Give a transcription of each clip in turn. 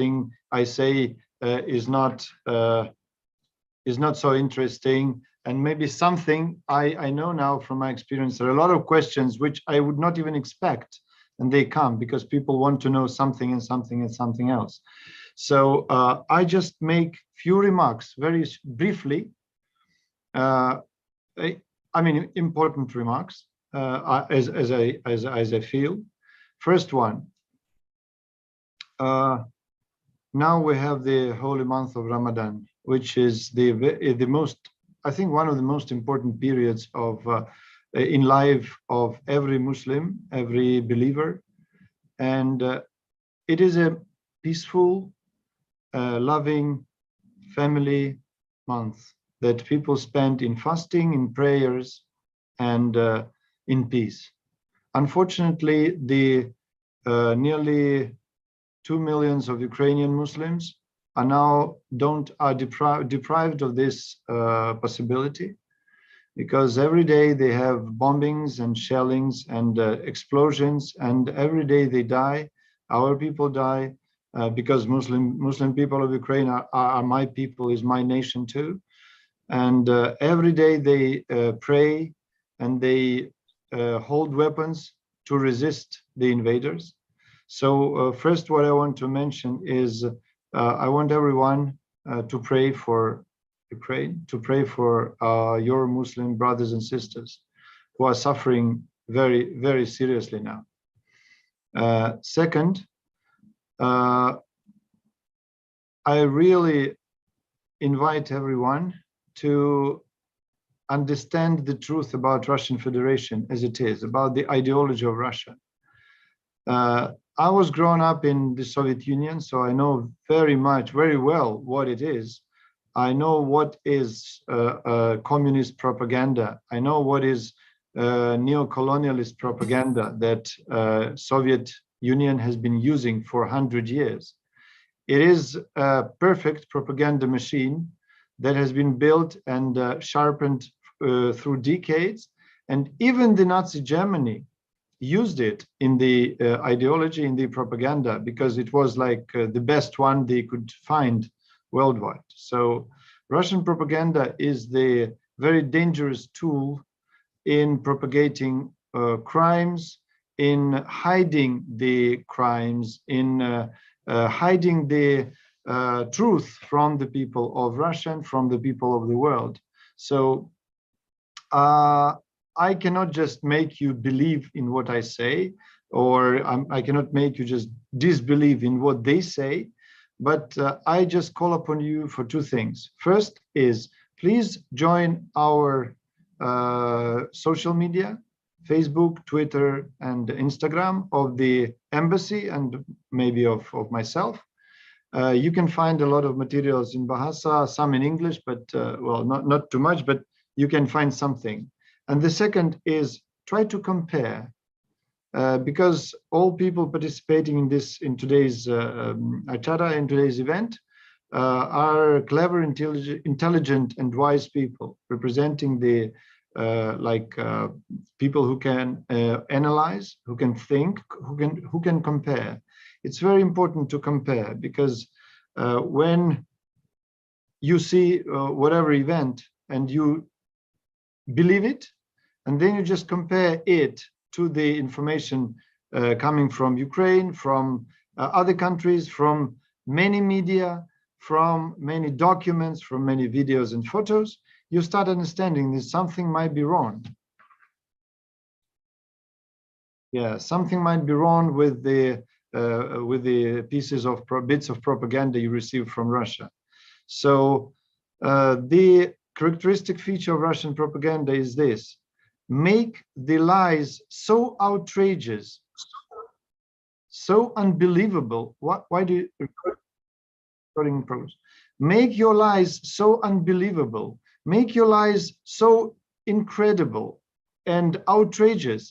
something I say is not so interesting, and maybe something I know now from my experience, there are a lot of questions which I would not even expect, and they come because people want to know something and something and something else. So I just make few remarks very briefly. I mean, important remarks as I feel. First one, now we have the holy month of Ramadan, which is the most, I think, one of the most important periods of in life of every Muslim, every believer, and it is a peaceful, loving, family month that people spend in fasting, in prayers, and in peace. Unfortunately, the nearly 2 million of Ukrainian Muslims are now deprived of this possibility, because every day they have bombings and shellings and explosions, and every day they die. Our people die because Muslim people of Ukraine are my people, is my nation too. And every day they pray and they hold weapons to resist the invaders. So first, what I want to mention is I want everyone to pray for Ukraine, to pray for your Muslim brothers and sisters who are suffering very, very seriously now. Second, I really invite everyone to understand the truth about Russian Federation as it is, about the ideology of Russia. I was grown up in the Soviet Union, so I know very well what it is. I know what is communist propaganda. I know what is neo-colonialist propaganda that Soviet Union has been using for 100 years. It is a perfect propaganda machine that has been built and sharpened through decades, and even the Nazi Germany used it in the ideology, in the propaganda, because it was like the best one they could find worldwide. So Russian propaganda is the very dangerous tool in propagating crimes, in hiding the crimes, in hiding the truth from the people of Russia and from the people of the world. So I cannot just make you believe in what I say, or I cannot make you just disbelieve in what they say, but I just call upon you for two things. First is, please join our social media, Facebook, Twitter, and Instagram of the embassy, and maybe of myself. You can find a lot of materials in Bahasa, some in English, but well, not too much, but you can find something. And the second is, try to compare, because all people participating in today's achara, in today's event, are clever, intelligent, and wise people, representing the people who can analyze, who can think, who can compare. It's very important to compare, because when you see whatever event and you believe it, and then you just compare it to the information coming from Ukraine, from other countries, from many media, from many documents, from many videos and photos, you start understanding that something might be wrong. Yeah, something might be wrong with the pieces of bits of propaganda you receive from Russia. So the characteristic feature of Russian propaganda is this: make the lies so outrageous, so unbelievable. Why do you recording in progress? Make your lies so unbelievable, make your lies so incredible and outrageous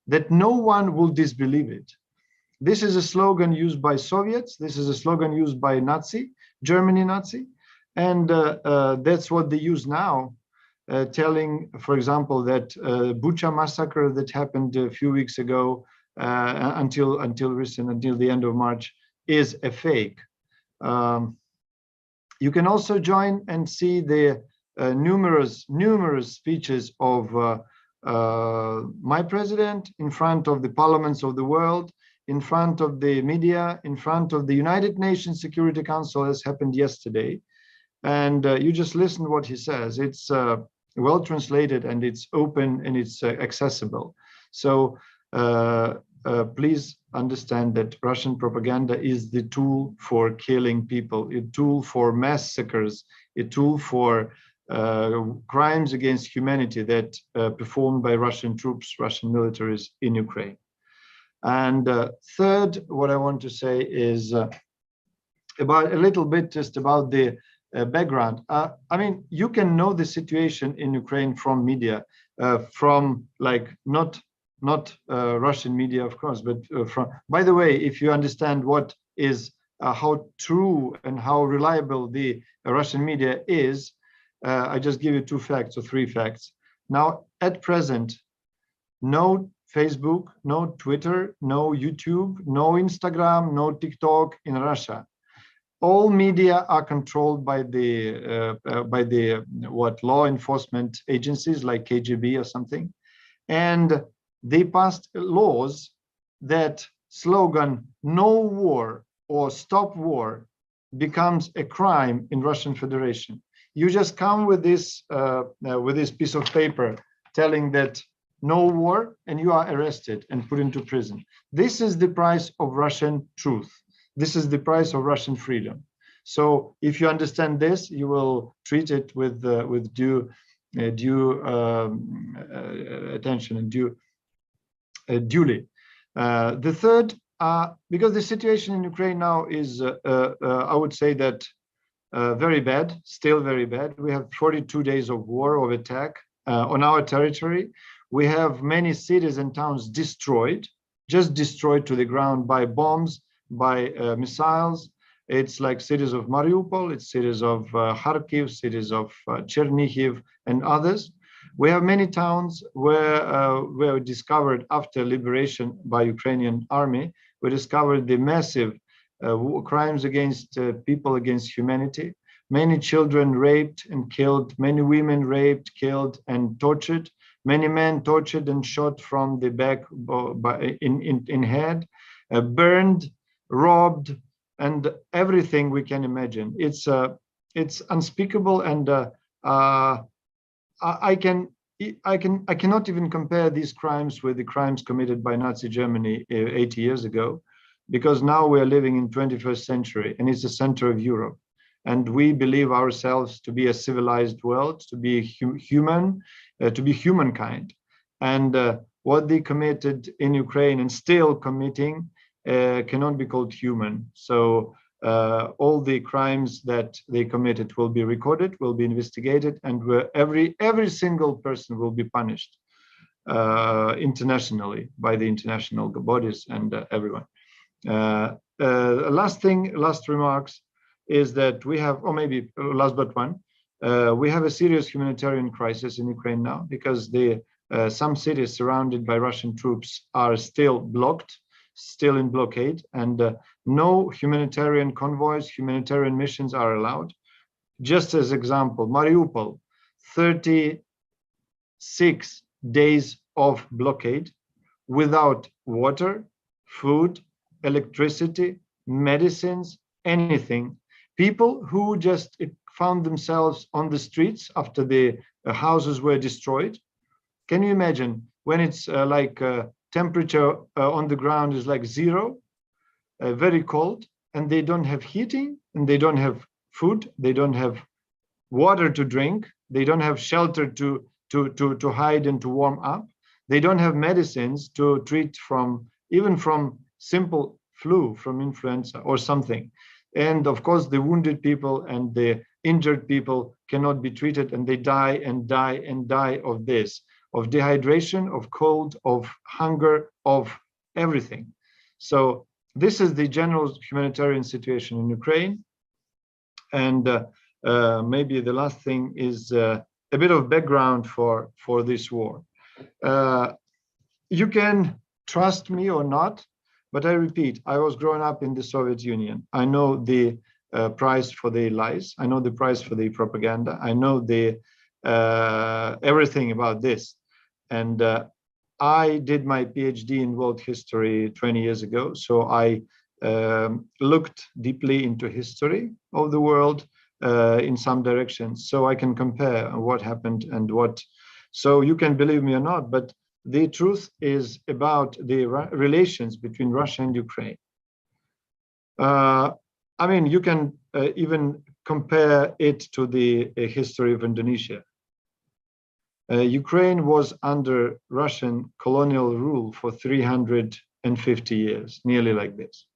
that no one will disbelieve it. This is a slogan used by Soviets. This is a slogan used by Germany Nazi. And that's what they use now, telling, for example, that Bucha massacre that happened a few weeks ago until the end of March is a fake. Um, you can also join and see the numerous speeches of my president in front of the parliaments of the world, in front of the media, in front of the United Nations Security Council, as happened yesterday. And you just listen what he says. It's well translated, and it's open, and it's accessible. So please understand that Russian propaganda is the tool for killing people, a tool for massacres, a tool for crimes against humanity that performed by Russian troops, Russian militaries in Ukraine. And third, what I want to say is about a little bit just about the background. I mean, you can know the situation in Ukraine from media, from like not Russian media, of course, but from. By the way, if you understand what is how true and how reliable the Russian media is, I just give you 2 facts or 3 facts. Now, at present, no Facebook, no Twitter, no YouTube, no Instagram, no TikTok in Russia. All media are controlled by the law enforcement agencies like KGB or something, and they passed laws that slogan "No war" or "Stop war" becomes a crime in Russian Federation. You just come with this piece of paper telling that no war, and you are arrested and put into prison. This is the price of Russian truth. This is the price of Russian freedom. So if you understand this, you will treat it with due attention and duly. The third, because the situation in Ukraine now is, I would say that very bad, still very bad. We have 42 days of war, of attack on our territory. We have many cities and towns destroyed, just destroyed to the ground by bombs, by missiles. It's like cities of Mariupol, it's cities of Kharkiv, cities of Chernihiv, and others. We have many towns where we discovered after liberation by Ukrainian army, we discovered the massive crimes against people, against humanity. Many children raped and killed, many women raped, killed, and tortured. Many men tortured and shot from the back in head, burned, robbed, and everything we can imagine. It's unspeakable, and I cannot even compare these crimes with the crimes committed by Nazi Germany 80 years ago, because now we are living in 21st century, and it's the center of Europe. And we believe ourselves to be a civilized world, to be human, to be humankind. And what they committed in Ukraine and still committing cannot be called human. So all the crimes that they committed will be recorded, will be investigated, and every single person will be punished internationally by the international bodies and everyone. Last remarks is that we have, or maybe last but one, we have a serious humanitarian crisis in Ukraine now, because some cities surrounded by Russian troops are still blocked, still in blockade, and no humanitarian convoys, humanitarian missions are allowed. Just as example, Mariupol, 36 days of blockade without water, food, electricity, medicines, anything. People who just found themselves on the streets after the houses were destroyed. Can you imagine when it's temperature on the ground is like 0, very cold, and they don't have heating, and they don't have food, they don't have water to drink, they don't have shelter to hide and to warm up, they don't have medicines to treat even from simple flu, from influenza or something. And of course, the wounded people and the injured people cannot be treated, and they die and die and die of this, of dehydration, of cold, of hunger, of everything. So this is the general humanitarian situation in Ukraine. And maybe the last thing is a bit of background for this war. You can trust me or not, but I repeat, I was growing up in the Soviet Union. I know the price for the lies. I know the price for the propaganda. I know the everything about this. And I did my PhD in world history 20 years ago. So I looked deeply into history of the world in some directions, so I can compare what happened and what. So you can believe me or not, but the truth is about the relations between Russia and Ukraine. I mean, you can even compare it to the history of Indonesia. Ukraine was under Russian colonial rule for 350 years, nearly like this.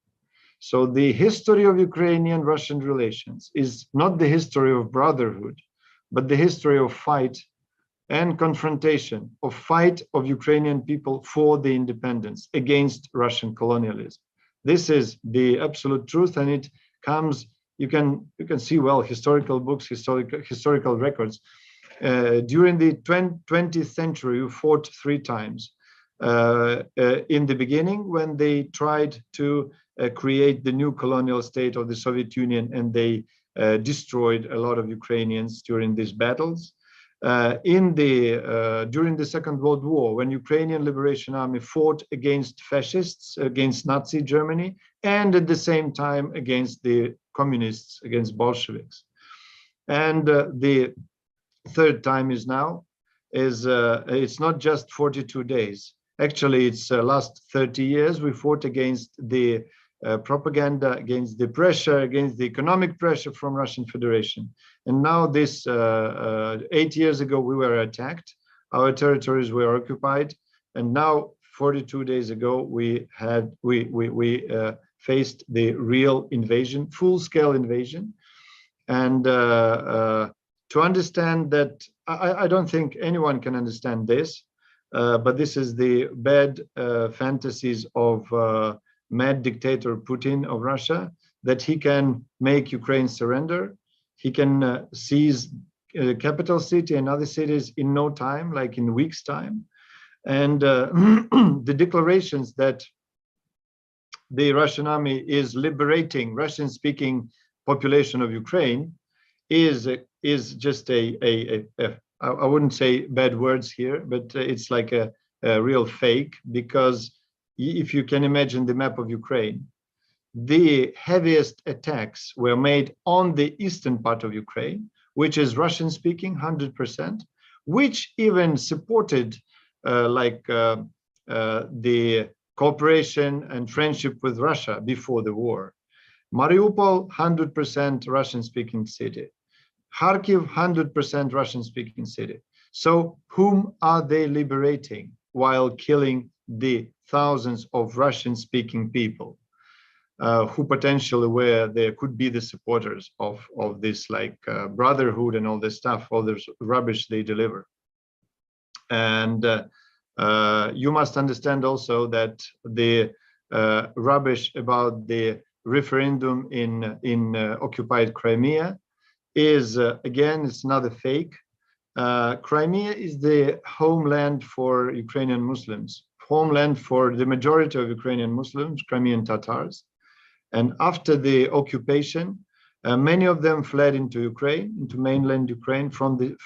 So the history of Ukrainian-Russian relations is not the history of brotherhood, but the history of fight and confrontation, of fight of Ukrainian people for the independence against Russian colonialism. This is the absolute truth, and it comes, you can see, well, historical books, historical records. During the 20th century, we fought 3 times. In the beginning, when they tried to create the new colonial state of the Soviet Union, and they destroyed a lot of Ukrainians during these battles. During the Second World War, when Ukrainian Liberation Army fought against fascists, against Nazi Germany, and at the same time against the communists, against Bolsheviks. And the third time is now, it's not just 42 days. Actually, it's last 30 years we fought against the propaganda, against the pressure, against the economic pressure from Russian Federation. And now this 8 years ago, we were attacked, our territories were occupied. And now 42 days ago, we faced the real invasion, full-scale invasion. And to understand that, I don't think anyone can understand this, but this is the bad fantasies of mad dictator Putin of Russia, that he can make Ukraine surrender. He can seize the capital city and other cities in no time, like in weeks' time. And the declarations that the Russian army is liberating Russian-speaking population of Ukraine is just I wouldn't say bad words here, but it's like a real fake, because if you can imagine the map of Ukraine, the heaviest attacks were made on the eastern part of Ukraine, which is Russian-speaking 100%, which even supported the cooperation and friendship with Russia before the war. Mariupol, 100% Russian-speaking city. Kharkiv, 100% Russian-speaking city. So whom are they liberating while killing the thousands of Russian-speaking people who potentially there could be the supporters of this brotherhood and all this stuff, all this rubbish they deliver. And you must understand also that the rubbish about the referendum in occupied Crimea is, again, it's another fake. Crimea is the homeland for Ukrainian Muslims, homeland for the majority of Ukrainian Muslims, Crimean Tatars. And after the occupation, many of them fled into Ukraine, into mainland Ukraine from the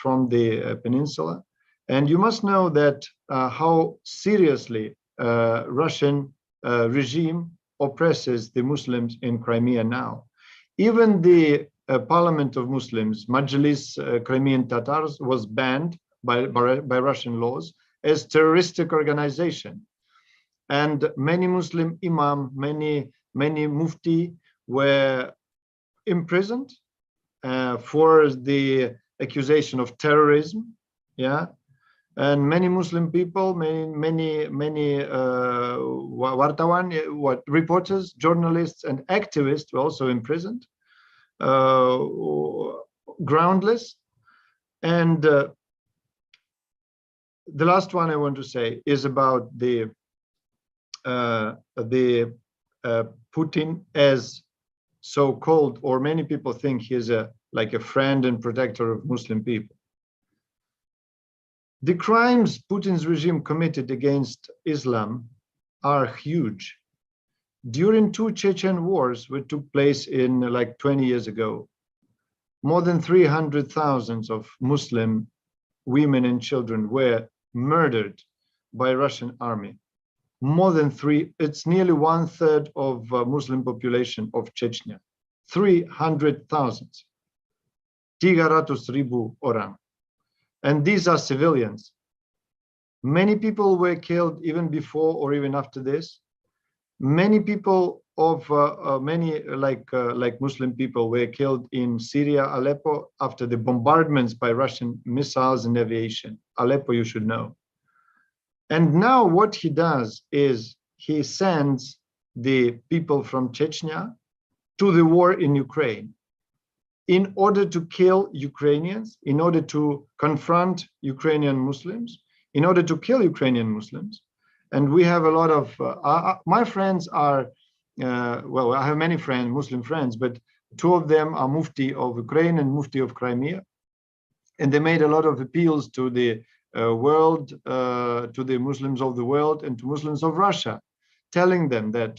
peninsula. And you must know that how seriously Russian regime oppresses the Muslims in Crimea now. Even the Parliament of Muslims, Majlis Crimean Tatars, was banned by Russian laws as terroristic organization. And many Muslim imam, many mufti were imprisoned for the accusation of terrorism. Yeah. And many Muslim people, many wartawan, reporters, journalists, and activists were also imprisoned, groundless. And the last one I want to say is about the Putin as so-called, or many people think he's like a friend and protector of Muslim people. The crimes Putin's regime committed against Islam are huge. During two Chechen wars, which took place in like 20 years ago, more than 300,000 of Muslim women and children were murdered by Russian army. More than it's nearly 1/3 of Muslim population of Chechnya. 300,000. 300,000 orang. And these are civilians. Many people were killed even before or even after this. Many people of many like Muslim people were killed in Syria, Aleppo, after the bombardments by Russian missiles and aviation. Aleppo, you should know. And now what he does is he sends the people from Chechnya to the war in Ukraine in order to kill Ukrainians, in order to confront Ukrainian Muslims, in order to kill Ukrainian Muslims. And we have a lot of, my friends are, well, I have many friends, Muslim friends, but two of them are Mufti of Ukraine and Mufti of Crimea. And they made a lot of appeals to the world, to the Muslims of the world and to Muslims of Russia, telling them that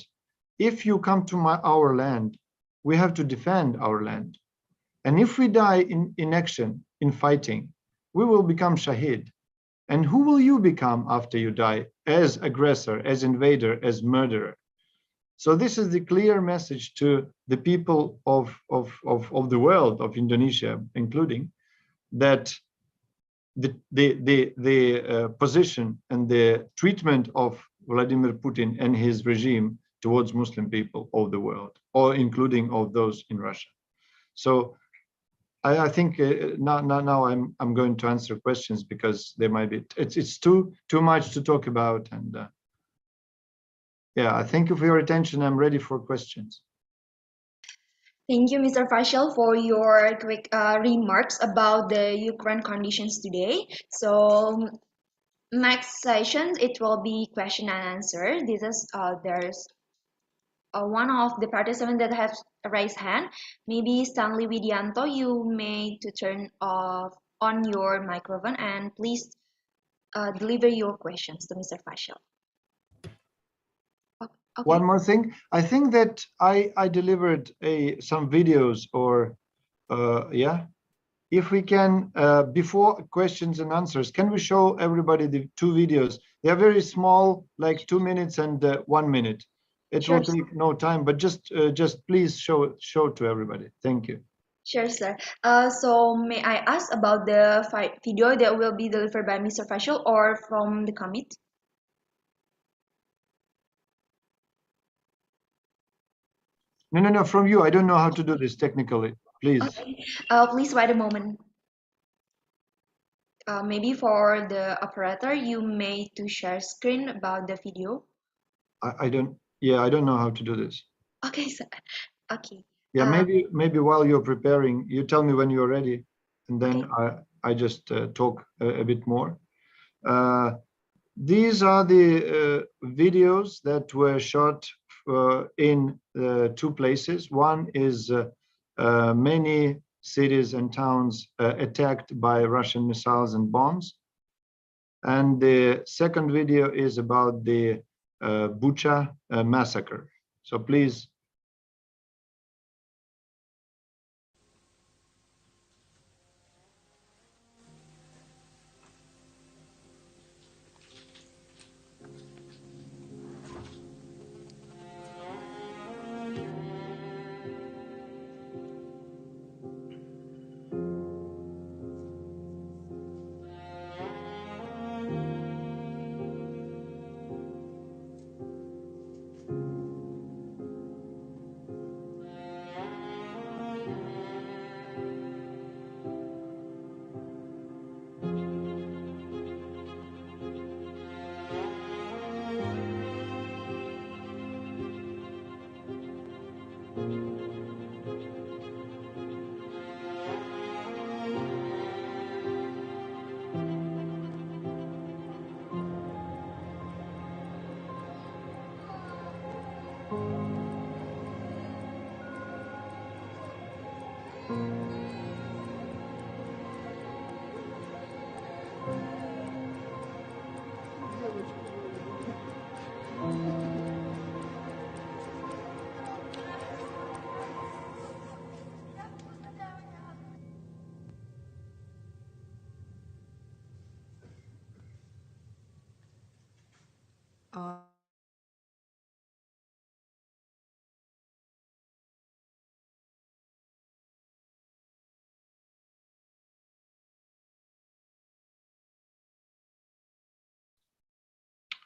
if you come to our land, we have to defend our land. And if we die in action, in fighting, we will become Shahid. And who will you become after you die? As aggressor, as invader, as murderer. So this is the clear message to the people of the world, of Indonesia, including, that the position and the treatment of Vladimir Putin and his regime towards Muslim people of the world, or including of those in Russia. So I think now I'm going to answer questions, because there might be it's too much to talk about, and yeah, I thank you for your attention. I'm ready for questions. Thank you, Mr. Faisal, for your quick remarks about the Ukraine conditions today. So next session, it will be question and answer. This is there's one of the participants that has raised hand. Maybe Stanley Widianto, you may to turn off on your microphone and please deliver your questions to Mr. Faisal. Okay. One more thing, I think that I delivered some videos, or yeah, if we can, before questions and answers, can we show everybody the two videos? They are very small, like 2 minutes and 1 minute. It Sure. will take no time, but just please show to everybody. Thank you. Sure, sir. So may I ask about the video that will be delivered by Mr. Faisal or from the commit? No, from you. I don't know how to do this technically. Please. Okay. Please wait a moment. Maybe for the operator, you may to share screen about the video. I don't. Yeah, I don't know how to do this. Okay, sir. Okay. Yeah, maybe while you're preparing, you tell me when you're ready, and then okay. I just talk a bit more. These are the videos that were shot in two places. One is many cities and towns attacked by Russian missiles and bombs. And the second video is about the Bucha massacre. So please.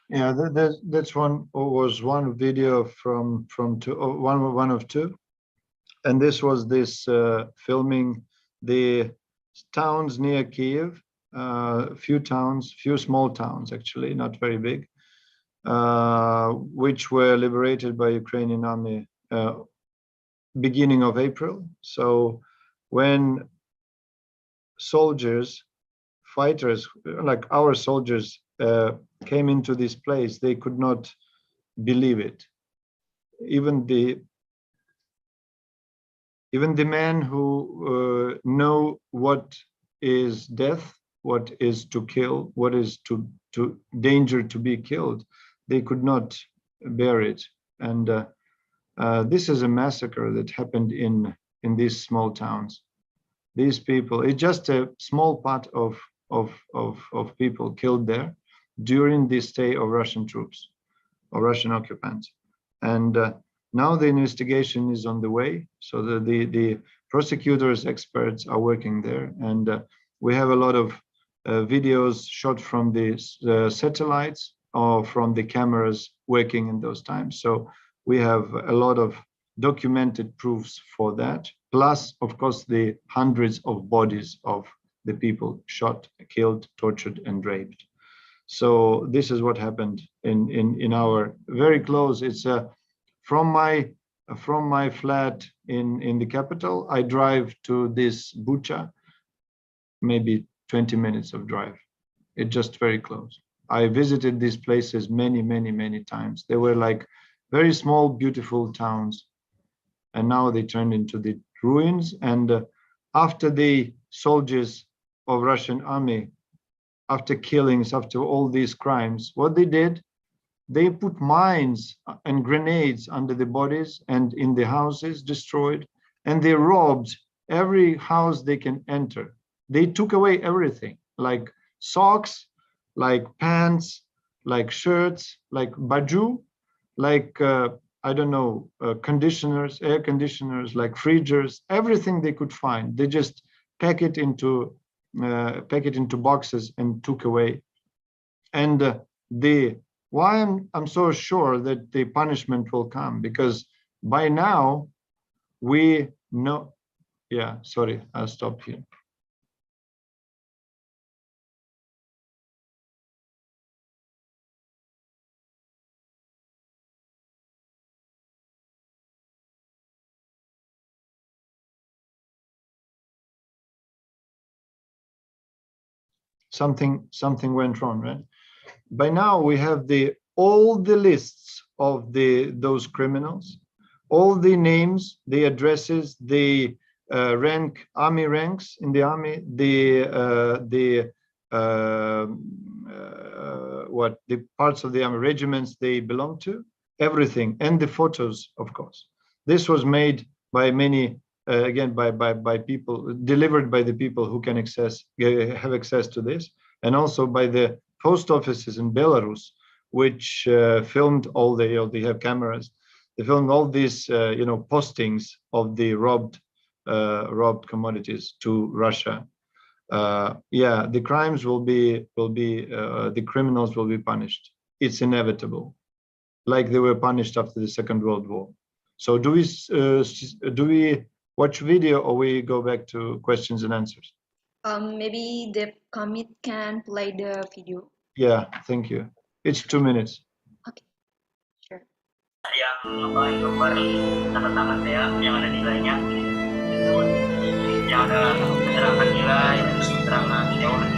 Yeah, that's one video from one of two, and this was filming the towns near Kiev, few small towns actually, not very big, which were liberated by Ukrainian army beginning of April. So when soldiers, fighters like our soldiers came into this place, they could not believe it. Even the men who know what is death, what is to kill, what is to danger to be killed, they could not bear it. And this is a massacre that happened in these small towns. These people, it's just a small part of people killed there during the stay of Russian troops or Russian occupants. And now the investigation is on the way. So the prosecutors, experts are working there, and we have a lot of videos shot from the satellites or from the cameras working in those times. So we have a lot of documented proofs for that. Plus, of course, the hundreds of bodies of the people shot, killed, tortured, and raped. So this is what happened in our very close. It's from my flat in the capital. I drive to this Bucha, maybe 20 minutes of drive. It's just very close. I visited these places many times. They were like very small, beautiful towns, and now they turned into the ruins. And after the soldiers of Russian army, after killings, after all these crimes, what they did, they put mines and grenades under the bodies and in the houses destroyed, and they robbed every house they can enter. They took away everything, like socks, like pants, like shirts, like baju, like I don't know, conditioners, air conditioners, like freezers, everything they could find. They just pack it into boxes and took away. And why I'm so sure that the punishment will come, because by now we know. Yeah, sorry, I'll stop here. Something went wrong, right? By now we have all the lists of those criminals, all the names, the addresses, the army ranks in the army, the parts of the army regiments they belong to, everything, and the photos, of course. This was made by many, again, by people, delivered by the people who can have access to this, and also by the post offices in Belarus, which filmed all they have cameras. They filmed all these, postings of the robbed commodities to Russia. Yeah, the crimes the criminals will be punished. It's inevitable, like they were punished after the Second World War. So do we watch video, or we go back to questions and answers? Maybe the commit can play the video. Yeah, thank you. It's 2 minutes. Okay, sure. Yang gambar tanda tangan saya yang ada nilainya itu yang ada keterangan nilai dan keterangan teori.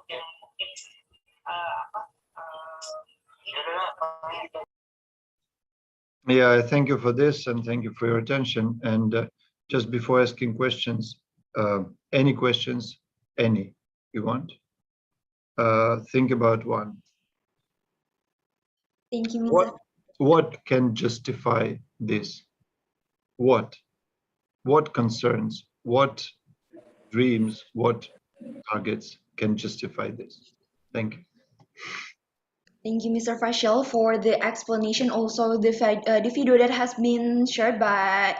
yang mungkin apa adalah Yeah, thank you for this and thank you for your attention. And just before asking questions, any questions, any you want, think about one. Thank you, Mr. What can justify this? What concerns, what dreams, what targets can justify this? Thank you. Thank you, Mr. Fashel, for the explanation. Also, the video that has been shared by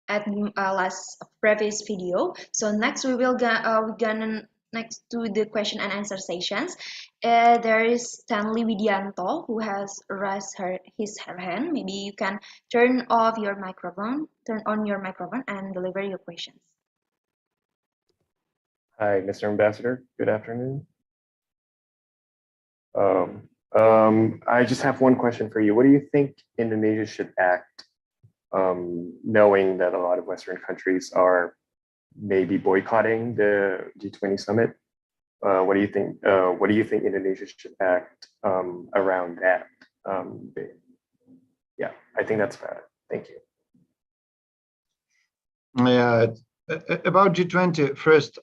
at last previous video. So next we will we're gonna next to the question and answer sessions. There is Stanley Widianto who has raised his hand. Maybe you can turn on your microphone and deliver your questions. Hi, Mr. Ambassador. Good afternoon. I just have one question for you. What do you think Indonesia should act, knowing that a lot of Western countries are maybe boycotting the G20 summit? What do you think? What do you think Indonesia should act around that? Yeah, I think that's about it. Thank you. Yeah, about G20. First,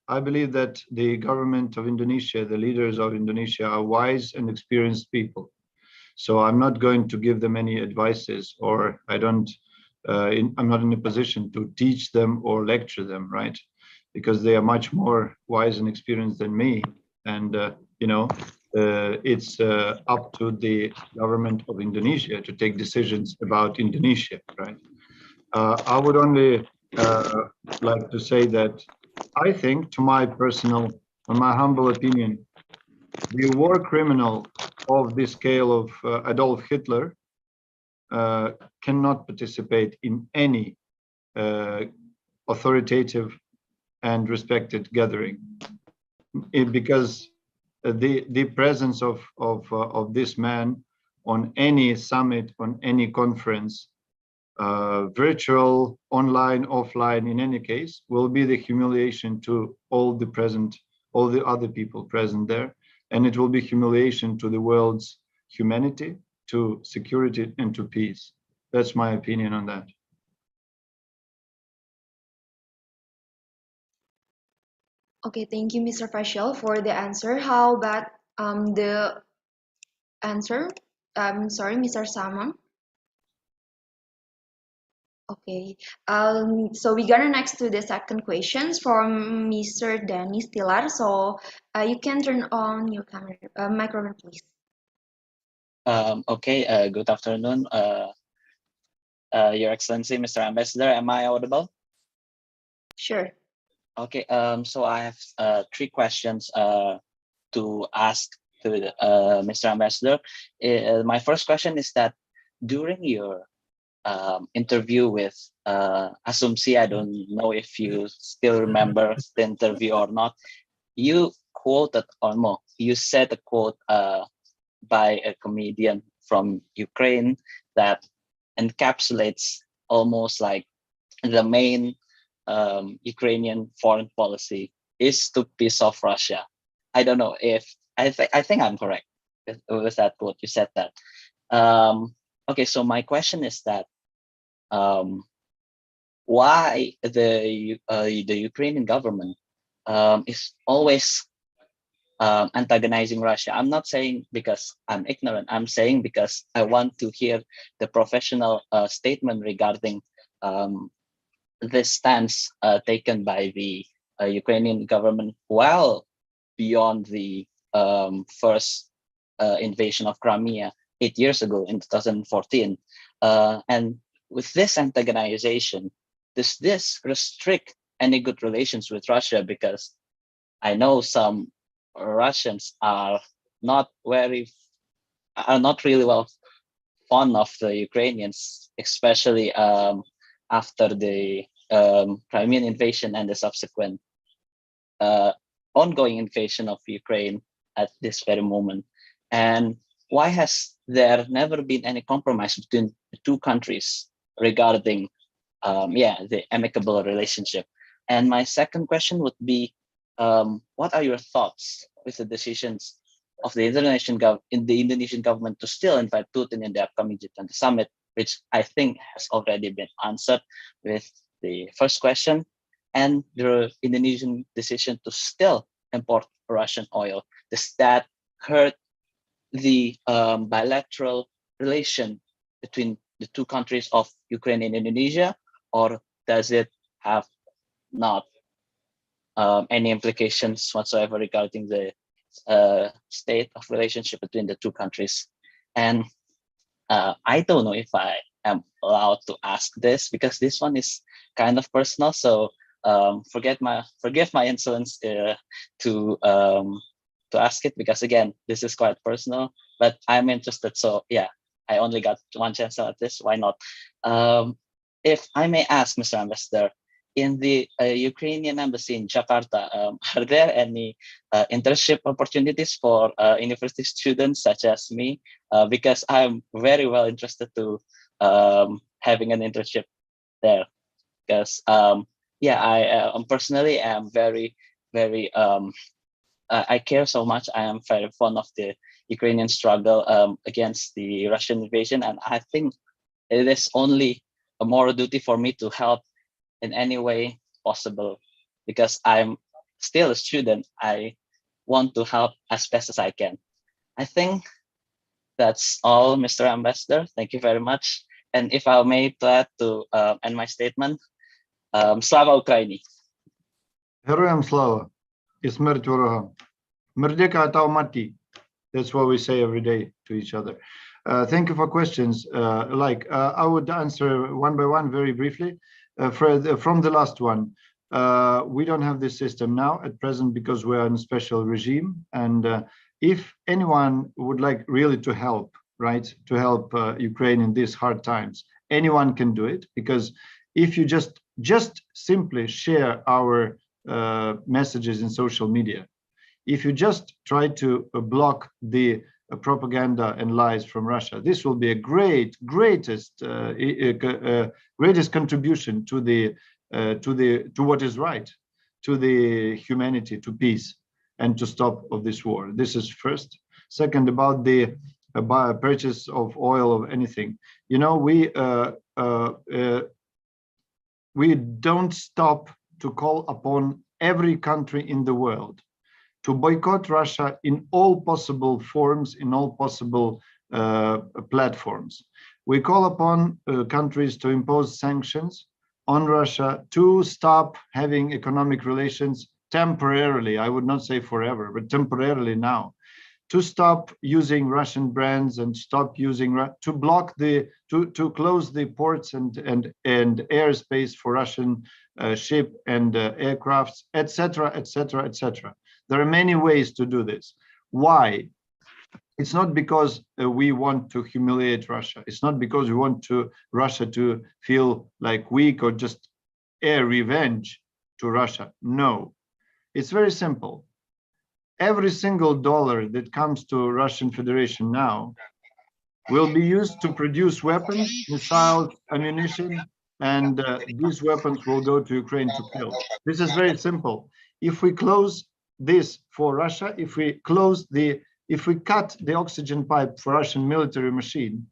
I believe that the government of Indonesia, the leaders of Indonesia, are wise and experienced people. So I'm not going to give them any advices, or I'm not in a position to teach them or lecture them, right? Because they are much more wise and experienced than me. And it's up to the government of Indonesia to take decisions about Indonesia, right? I would only like to say that I think, to my humble opinion, the war criminal of the scale of Adolf Hitler cannot participate in any authoritative and respected gathering, because the presence of this man on any summit, on any conference, virtual, online, offline, in any case, will be the humiliation to all the other people present there, and it will be humiliation to the world's humanity, to security, and to peace. That's my opinion on that. Okay, thank you, Mr. Fashel, for the answer. How about the answer? Sorry, Mr. Salmon. Okay, so we're gonna next to the second questions from Mr. Dennis Tilar. So you can turn on your camera, microphone, please. Okay, good afternoon, Your Excellency, Mr. Ambassador. Am I audible? Sure. Okay, so I have 3 questions to ask to Mr. Ambassador. My first question is that during your interview with Asumsi, I don't know if you still remember the interview or not, you quoted, or no, you said a quote by a comedian from Ukraine that encapsulates almost like the main Ukrainian foreign policy is to piss off Russia. I don't know if I think I'm correct with that quote. You said that. Okay, so my question is that why the Ukrainian government is always antagonizing Russia? I'm not saying because I'm ignorant. I'm saying because I want to hear the professional statement regarding this stance taken by the Ukrainian government well beyond the first invasion of Crimea 8 years ago in 2014. And with this antagonization, does this restrict any good relations with Russia? Because I know some Russians are not really well fond of the Ukrainians, especially after the Crimean invasion and the subsequent ongoing invasion of Ukraine at this very moment. And why has there never been any compromise between the two countries regarding the amicable relationship? And my second question would be, what are your thoughts with the decisions of the Indonesian government to still invite Putin in the upcoming G20 summit, which I think has already been answered with the first question, and the Indonesian decision to still import Russian oil? Does that hurt the bilateral relation between the two countries of Ukraine and Indonesia, or does it have not any implications whatsoever regarding the state of relationship between the two countries? And I don't know if I am allowed to ask this because this one is kind of personal. So forgive my insolence to ask it, because again, this is quite personal, but I'm interested. So yeah, I only got one chance at this. Why not? If I may ask, Mr. Ambassador, in the Ukrainian embassy in Jakarta, are there any internship opportunities for university students such as me? Because I'm very well interested to having an internship there. Because yeah, I personally am very I care so much. I am very fond of the Ukrainian struggle against the Russian invasion, and I think it is only a moral duty for me to help in any way possible, because I'm still a student. I want to help as best as I can. I think that's all, Mr. Ambassador. Thank you very much. And if I may try to end my statement, Slava Ukraini. Героям слава і смерть ворогам. Мердека та мати. That's what we say every day to each other. Thank you for questions. I would answer one by one very briefly. From the last one, we don't have this system now at present because we're in a special regime. And if anyone would like really to help, right, to help Ukraine in these hard times, anyone can do it. Because if you just simply share our messages in social media, if you just try to block the propaganda and lies from Russia, this will be a greatest contribution to what is right, to the humanity, to peace, and to stop of this war. This is first. Second, about the purchase of oil of anything. You know, we don't stop to call upon every country in the world to boycott Russia in all possible forms, in all possible platforms. We call upon countries to impose sanctions on Russia, to stop having economic relations temporarily. I would not say forever, but temporarily now. To stop using Russian brands and stop using, to block to close the ports and airspace for Russian ship and aircrafts, etc., etc., etc. There are many ways to do this. Why? It's not because we want to humiliate Russia. It's not because we want Russia to feel like weak or just air revenge to Russia. No, it's very simple. Every single dollar that comes to Russian Federation now will be used to produce weapons, missiles, ammunition, and these weapons will go to Ukraine to kill. This is very simple. If we close this for Russia, if we cut the oxygen pipe for Russian military machine,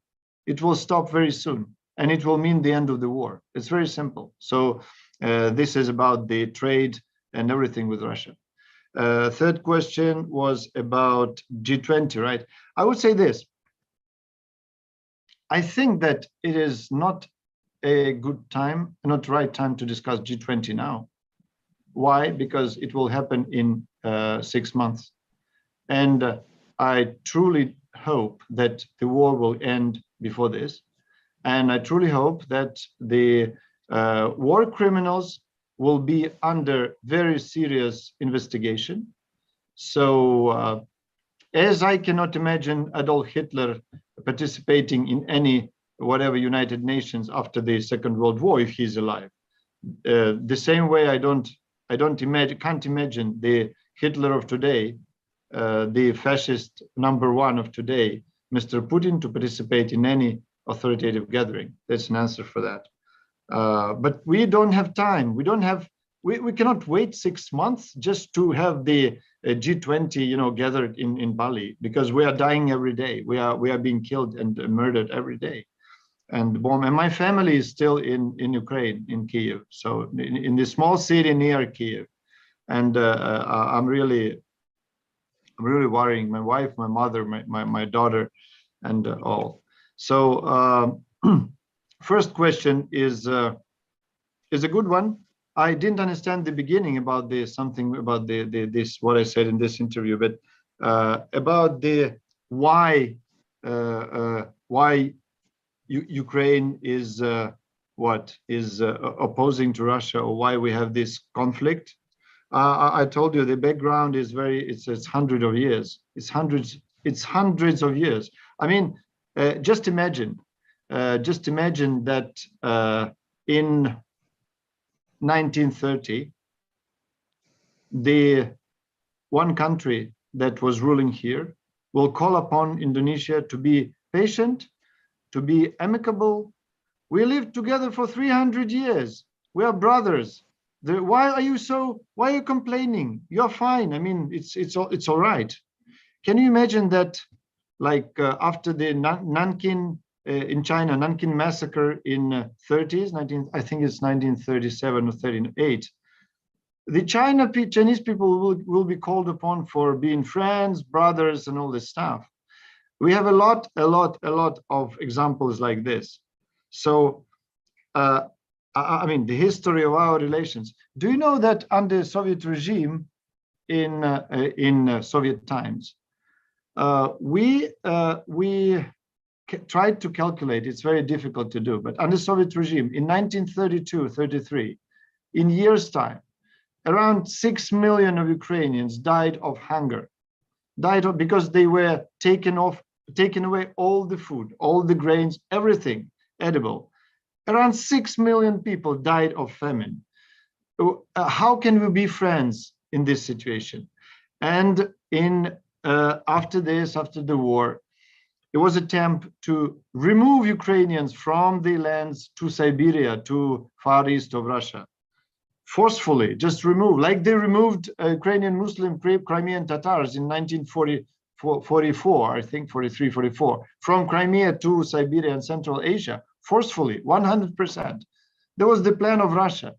it will stop very soon, and it will mean the end of the war. It's very simple. So this is about the trade and everything with Russia. Third question was about G20, right? I would say this. I think that it is not a good time, not the right time to discuss G20 now. Why? Because it will happen in 6 months. And I truly hope that the war will end before this. And I truly hope that the war criminals will be under very serious investigation. So as I cannot imagine Adolf Hitler participating in any whatever United Nations after the Second World War if he's alive. The same way can't imagine the Hitler of today, the fascist #1 of today, Mr. Putin, to participate in any authoritative gathering. That's an answer for that. But we don't have time. We don't have we cannot wait 6 months just to have the G20, gathered in Bali, because we are dying every day. We are being killed and murdered every day, and bomb. And my family is still in Ukraine, in Kiev. So in the small city near Kiev, and I'm really worrying. My wife, my mother, my daughter, and all. So first question is a good one. I didn't understand the beginning about something about this what I said in this interview, but about the why Ukraine is opposing to Russia, or why we have this conflict. I told you the background is it's hundreds of years. It's hundreds of years. I mean, just imagine that in 1930, the one country that was ruling here will call upon Indonesia to be patient, to be amicable. We lived together for 300 years. We are brothers. Why are you complaining? You're fine. I mean, it's all right. Can you imagine that, like after the Nanking in China, Nanking massacre in 30s, I think it's 1937 or 38. The Chinese people will be called upon for being friends, brothers, and all this stuff. We have a lot of examples like this. So, I mean, the history of our relations. Do you know that under Soviet regime in Soviet times, we tried to calculate, it's very difficult to do, but under Soviet regime in 1932-33, in years' time, around 6 million of Ukrainians died of hunger, because they were taken away all the food, all the grains, everything edible. Around 6 million people died of famine. How can we be friends in this situation? And after the war, it was an attempt to remove Ukrainians from the lands to Siberia, to Far East of Russia. Forcefully, just remove, like they removed Ukrainian Muslim Crimean Tatars in 1944, I think 43, 44, from Crimea to Siberia and Central Asia, forcefully, 100%. That was the plan of Russia,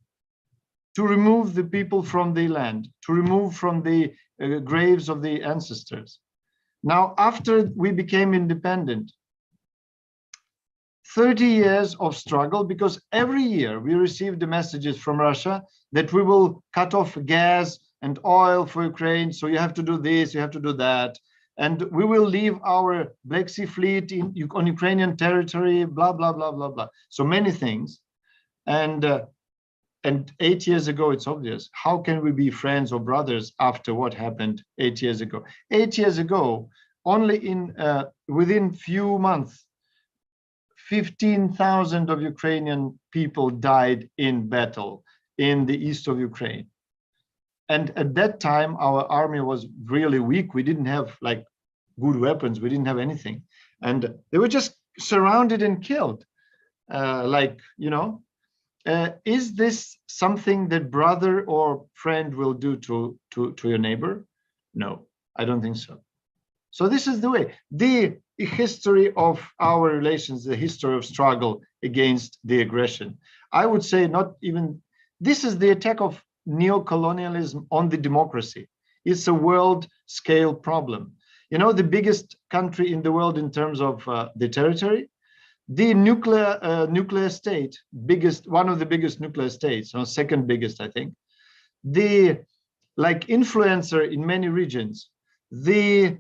to remove the people from the land, to remove from the graves of the ancestors. Now, after we became independent, 30 years of struggle, because every year we received the messages from Russia that we will cut off gas and oil for Ukraine, so you have to do this, you have to do that, and we will leave our Black Sea fleet on Ukrainian territory, blah, blah, blah, blah, blah. So many things. And 8 years ago, it's obvious. How can we be friends or brothers after what happened 8 years ago? 8 years ago, only within few months, 15,000 of Ukrainian people died in battle in the east of Ukraine. And at that time, our army was really weak. We didn't have like good weapons. We didn't have anything. And they were just surrounded and killed. Is this something that brother or friend will do to your neighbor? No, I don't think so. So this is the way. The history of our relations, the history of struggle against the aggression. I would say not even, this is the attack of neo-colonialism on the democracy. It's a world scale problem. You know, the biggest country in the world in terms of the territory, the nuclear state, one of the biggest nuclear states, or second biggest, I think, the influencer in many regions, the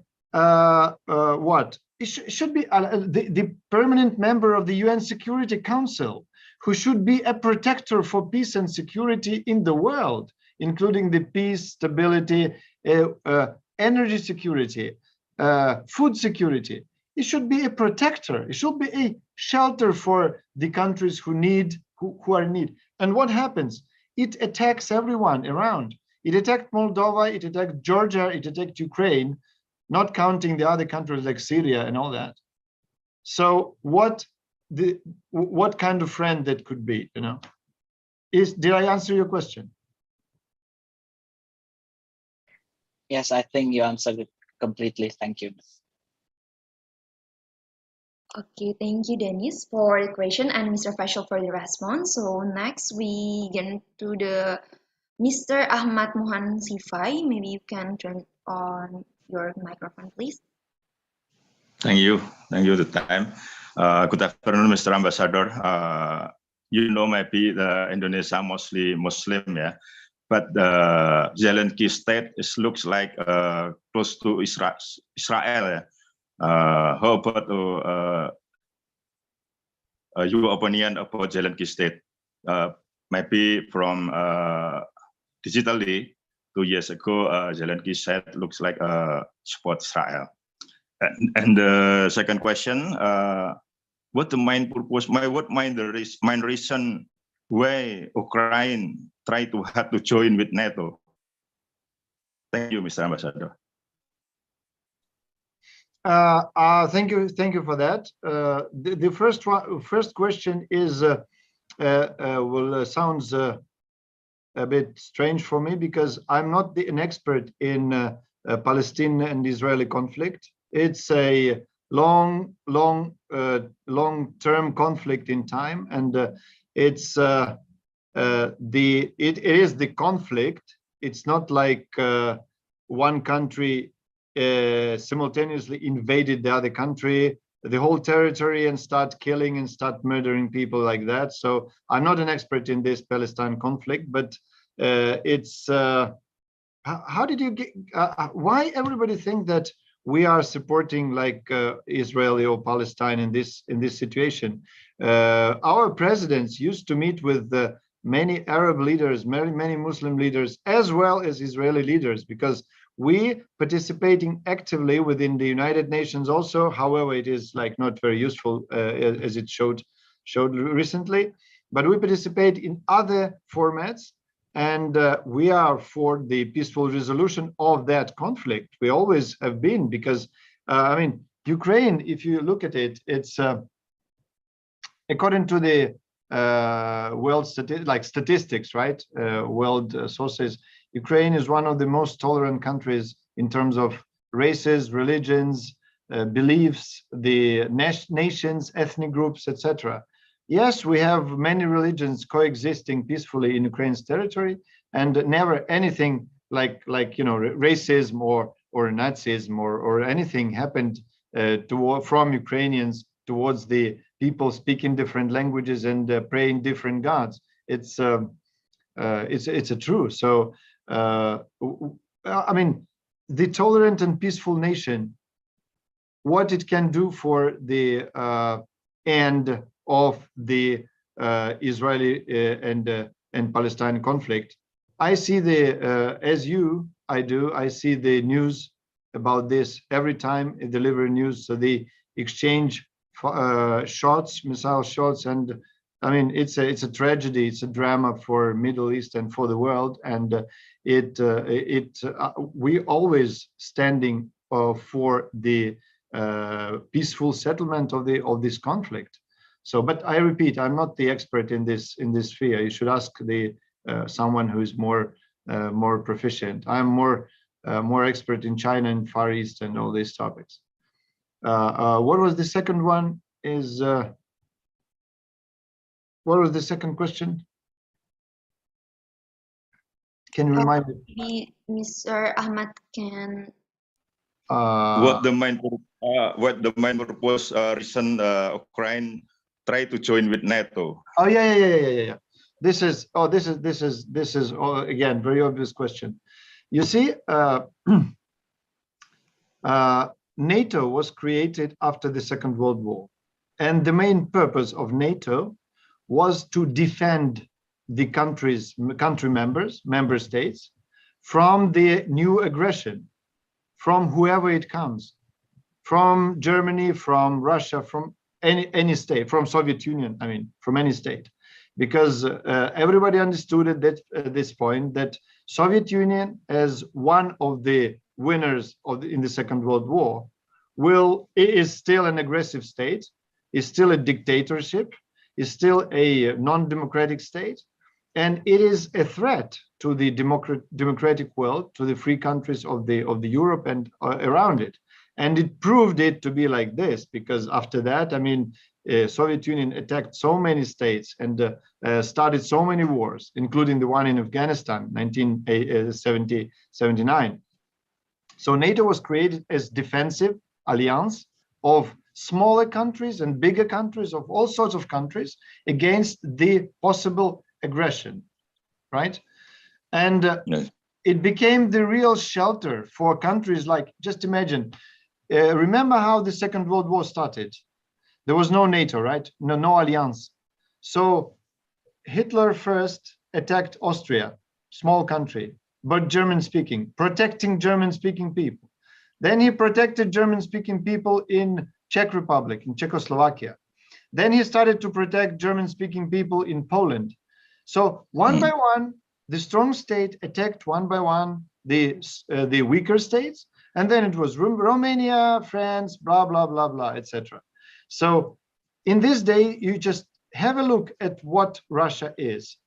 it should be the permanent member of the UN Security Council, who should be a protector for peace and security in the world, including the peace, stability, energy security, food security. It should be a protector. It should be a shelter for the countries who are in need. And what happens? It attacks everyone around. It attacked Moldova, it attacked Georgia, it attacked Ukraine, not counting the other countries like Syria and all that. So what kind of friend that could be, you know? Did I answer your question? Yes, I think you answered it completely. Thank you. Okay, thank you, Dennis, for the question and Mr. Faisal for the response. So next we get to the Mr. Ahmad Mohan Sifai. Maybe you can turn on your microphone, please. Thank you. Thank you the time. Good afternoon, Mr. Ambassador. You know, maybe the Indonesia mostly Muslim, yeah, but the Zelensky state looks like close to Israel. Yeah. How about your opinion about Zelensky state? Maybe from digitally 2 years ago, Zelensky state looks like support Israel. And the second question, what the main purpose? What main reason why Ukraine try to have to join with NATO? Thank you, Mr. Ambassador. Thank you for that. The first question is sounds a bit strange for me because I'm not an expert in Palestine and Israeli conflict. It's a long-term conflict in time, and it is the conflict. It's not like one country simultaneously invaded the other country, the whole territory, and start killing and start murdering people like that. So I'm not an expert in this Palestine conflict, but it's how did you get? Why everybody think that we are supporting like Israeli or Palestine in this situation? Our presidents used to meet with many Arab leaders, many Muslim leaders, as well as Israeli leaders, because we participating actively within the United Nations also. However, it is like not very useful as it showed recently, but we participate in other formats. And we are for the peaceful resolution of that conflict. We always have been, because I mean, Ukraine, if you look at it, it's according to the world statistics, right? World sources, Ukraine is one of the most tolerant countries in terms of races, religions, beliefs, the nations, ethnic groups, etc. Yes, we have many religions coexisting peacefully in Ukraine's territory, and never anything like racism or Nazism or anything happened from Ukrainians towards the people speaking different languages and praying different gods. It's a true. So I mean, the tolerant and peaceful nation, what it can do for the end of the Israeli and Palestine conflict. I see as I see the news about this every time it delivers news. So the exchange shots, missile shots, and I mean it's a tragedy. It's a drama for Middle East and for the world. And we always standing for the peaceful settlement of this conflict. So, but I repeat, I'm not the expert in this sphere. You should ask someone who is more proficient. I'm more expert in China and Far East and all these topics. What was the second one? What was the second question? Can you remind me? Maybe Mr. Ahmad can. What the main purpose reason Ukraine try to join with NATO? Oh yeah. This is again very obvious question. You see, NATO was created after the Second World War, and the main purpose of NATO was to defend the member states from the new aggression, from whoever it comes, from Germany, from Russia, from any state, from Soviet Union, I mean, from any state, because everybody understood at this point that Soviet Union, as one of the winners in the Second World War, is still an aggressive state, is still a dictatorship, is still a non-democratic state, and it is a threat to the democratic world, to the free countries of the Europe and around it. And it proved it to be like this, because after that, I mean, Soviet Union attacked so many states and started so many wars, including the one in Afghanistan, 1979. So NATO was created as defensive alliance of smaller countries and bigger countries, of all sorts of countries, against the possible aggression, right? And Yes. it became the real shelter for countries like, just imagine, remember how the Second World War started? There was no NATO, right? No alliance. So Hitler first attacked Austria, small country, but German-speaking, protecting German-speaking people. Then he protected German-speaking people in Czech Republic, in Czechoslovakia. Then he started to protect German-speaking people in Poland. So one by one, the strong state attacked one by one the weaker states, and then it was Romania, France, blah, blah, blah, blah, etc. So in this day, you just have a look at what Russia is,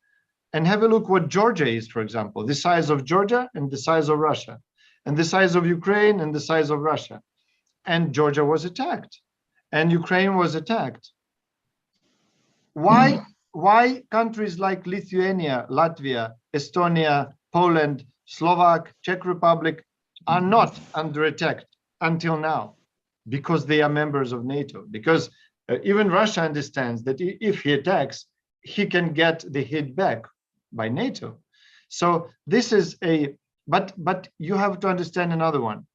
and have a look what Georgia is, for example, the size of Georgia and the size of Russia, and the size of Ukraine and the size of Russia. And Georgia was attacked, and Ukraine was attacked. Why countries like Lithuania, Latvia, Estonia, Poland, Slovak, Czech Republic are not under attack until now? Because they are members of NATO. Because even Russia understands that if he attacks, he can get the hit back by NATO. So this is but you have to understand another one.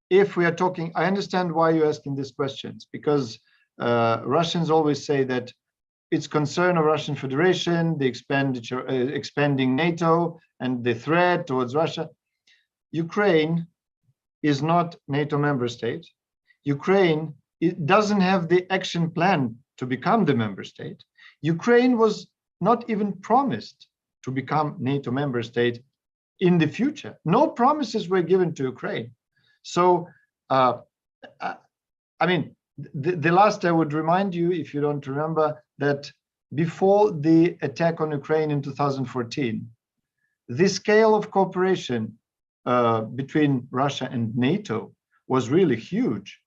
If we are talking, I understand why you're asking these questions, because Russians always say that it's concern of Russian Federation, the expenditure, expanding NATO and the threat towards Russia. Ukraine is not NATO member state. Ukraine, it doesn't have the action plan to become the member state. Ukraine was not even promised to become NATO member state in the future. No promises were given to Ukraine. So, I mean, the last I would remind you, if you don't remember, that before the attack on Ukraine in 2014, the scale of cooperation between Russia and NATO was really huge.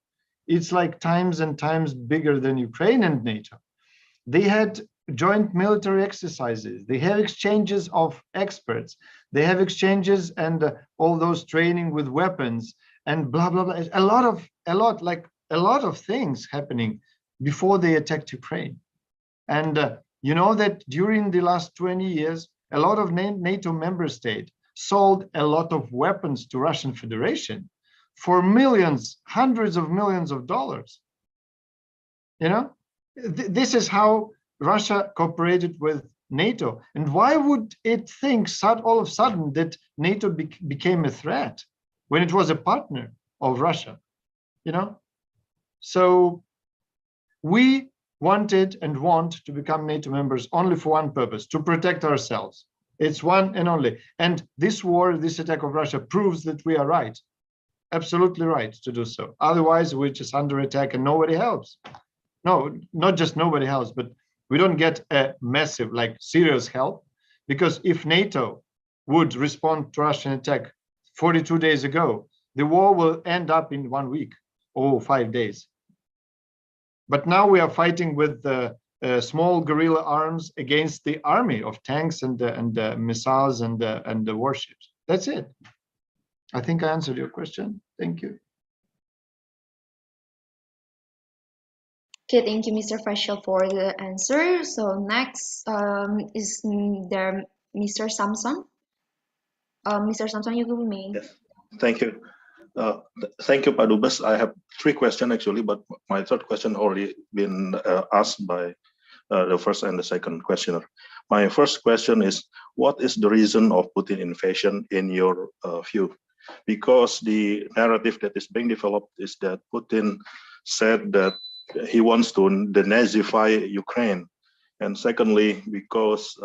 It's like times and times bigger than Ukraine and NATO. They had joint military exercises. They have exchanges of experts. They have exchanges and all those training with weapons and blah, blah, blah. A lot of things happening before they attacked Ukraine. And you know that during the last 20 years, a lot of NATO member states sold a lot of weapons to Russian Federation for millions, hundreds of millions of dollars. You know, this is how Russia cooperated with NATO. And why would it think all of a sudden that NATO became a threat when it was a partner of Russia? You know, so we wanted and want to become NATO members only for one purpose, to protect ourselves. It's one and only. And this war, this attack of Russia proves that we are right, absolutely right to do so. Otherwise, we're just under attack and nobody helps. No, not just nobody helps, but we don't get a massive, like serious help, because if NATO would respond to Russian attack 42 days ago, the war will end up in 1 week or 5 days. But now we are fighting with small guerrilla arms against the army of tanks and missiles and the warships. That's it. I think I answered your question. Thank you. Okay, thank you, Mr. Faisal, for the answer. So next is there Mr. Samson. Mr. Samson, you may. Yes. Thank you. Thank you, Pak Dubes. I have 3 questions actually, but my third question already been asked by the first and the second questioner. My first question is, what is the reason of Putin invasion in your view? Because the narrative that is being developed is that Putin said that he wants to denazify Ukraine. And secondly, because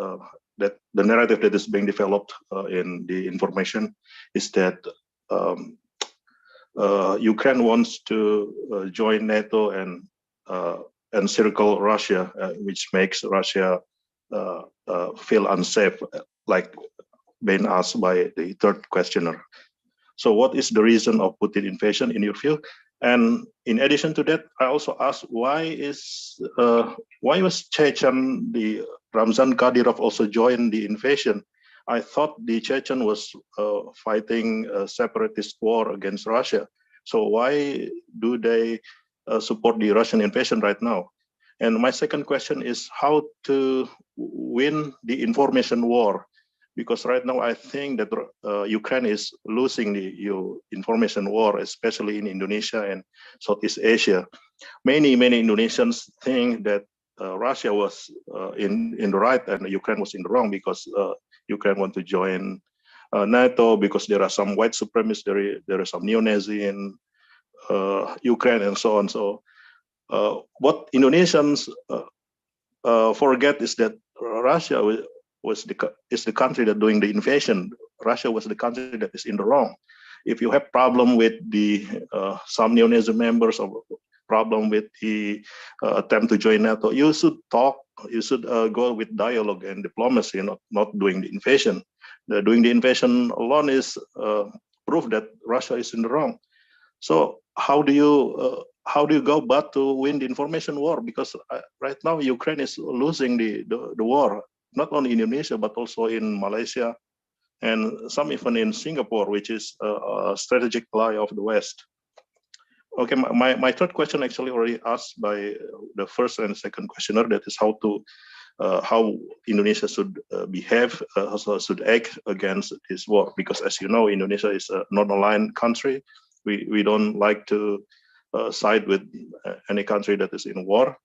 that the narrative that is being developed in the information is that Ukraine wants to join NATO and encircle Russia, which makes Russia feel unsafe, like being asked by the third questioner. So what is the reason of Putin invasion in your view? And in addition to that, I also asked why was Chechen, the Ramzan Kadyrov also joined the invasion? I thought the Chechen was fighting a separatist war against Russia. So why do they support the Russian invasion right now? And my second question is how to win the information war, because right now I think that Ukraine is losing the information war, especially in Indonesia and Southeast Asia. Many Indonesians think that Russia was in the right and Ukraine was in the wrong, because Ukraine want to join NATO because there are some white supremacists, there are some neo-Nazi in Ukraine and so on. So what Indonesians forget is that Russia is the country that doing the invasion. Russia was the country that is in the wrong. If you have problem with the some neo-Nazi members or problem with the attempt to join NATO, you should talk. You should go with dialogue and diplomacy, not doing the invasion. Doing the invasion alone is proof that Russia is in the wrong. So how do you go back to win the information war? Because right now Ukraine is losing the war, not only in Indonesia but also in Malaysia and some even in Singapore, which is a strategic ally of the West. Okay, my third question actually already asked by the first and second questioner. That is how Indonesia should behave, should act against this war. Because as you know, Indonesia is a non-aligned country. We don't like to side with any country that is in war.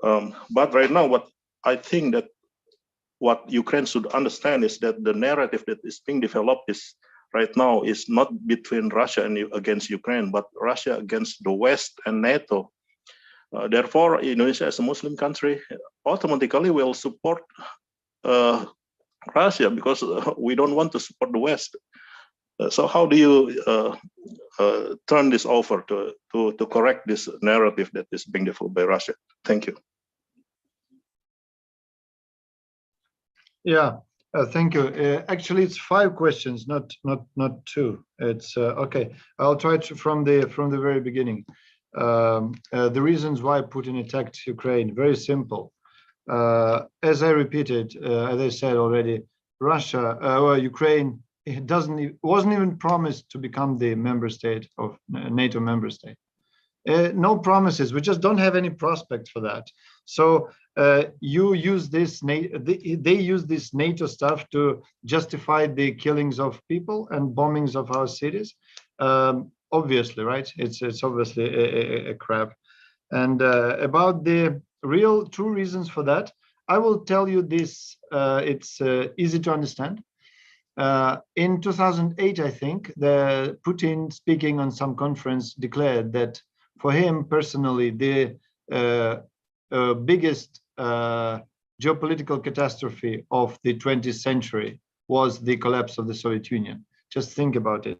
But right now, what I think that what Ukraine should understand is that the narrative that is being developed right now is not between Russia and against Ukraine, but Russia against the West and NATO. Therefore, Indonesia as a Muslim country automatically will support Russia because we don't want to support the West. So how do you turn this over to correct this narrative that is being developed by Russia? Thank you. Yeah, thank you. Actually, it's 5 questions, not 2. It's okay. I'll try to from the very beginning. The reasons why Putin attacked Ukraine, very simple. As I repeated, as I said already, Ukraine wasn't even promised to become the member state of NATO member state. No promises. We just don't have any prospect for that. So you use this. They use this NATO stuff to justify the killings of people and bombings of our cities. Obviously, right? It's obviously a crap. And about the real true reasons for that, I will tell you this. It's easy to understand. In 2008, I think, Putin, speaking on some conference, declared that for him personally, the biggest geopolitical catastrophe of the 20th century was the collapse of the Soviet Union. Just think about it.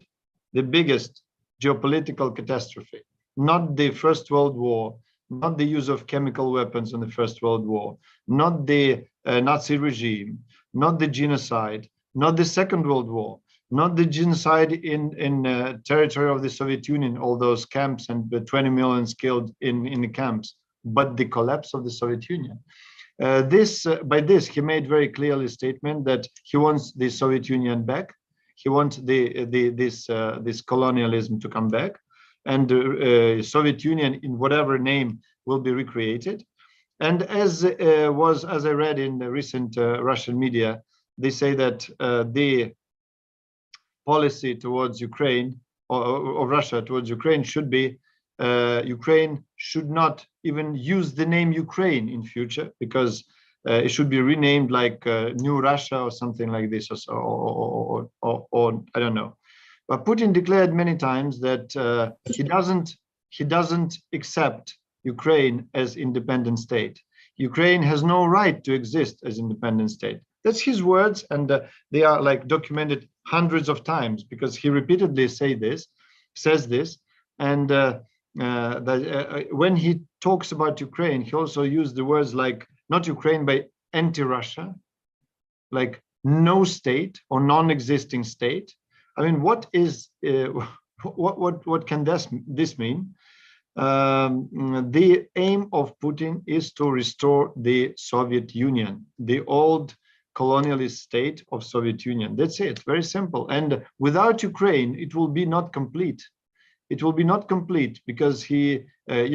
The biggest geopolitical catastrophe, not the First World War, not the use of chemical weapons in the First World War, not the Nazi regime, not the genocide, not the Second World War, not the genocide in territory of the Soviet Union, all those camps and the 20 million killed in the camps, but the collapse of the Soviet Union. By this, he made very clearly a statement that he wants the Soviet Union back. He wants this colonialism to come back, and the Soviet Union, in whatever name, will be recreated. And as I read in the recent Russian media, they say that the policy towards Ukraine or Russia towards Ukraine should be Ukraine should not even use the name Ukraine in future, because it should be renamed like New Russia or something like this, or I don't know. But Putin declared many times that he doesn't accept Ukraine as independent state. Ukraine has no right to exist as independent state. That's his words, and they are like documented hundreds of times because he repeatedly says this, and when he talks about Ukraine, he also used the words like not Ukraine anti-Russia, like no state or non-existing state. I mean, what is what can this mean? The aim of Putin is to restore the Soviet Union, the old colonialist state of Soviet Union. That's it, very simple. And without Ukraine, it will be not complete. It will be not complete because he, the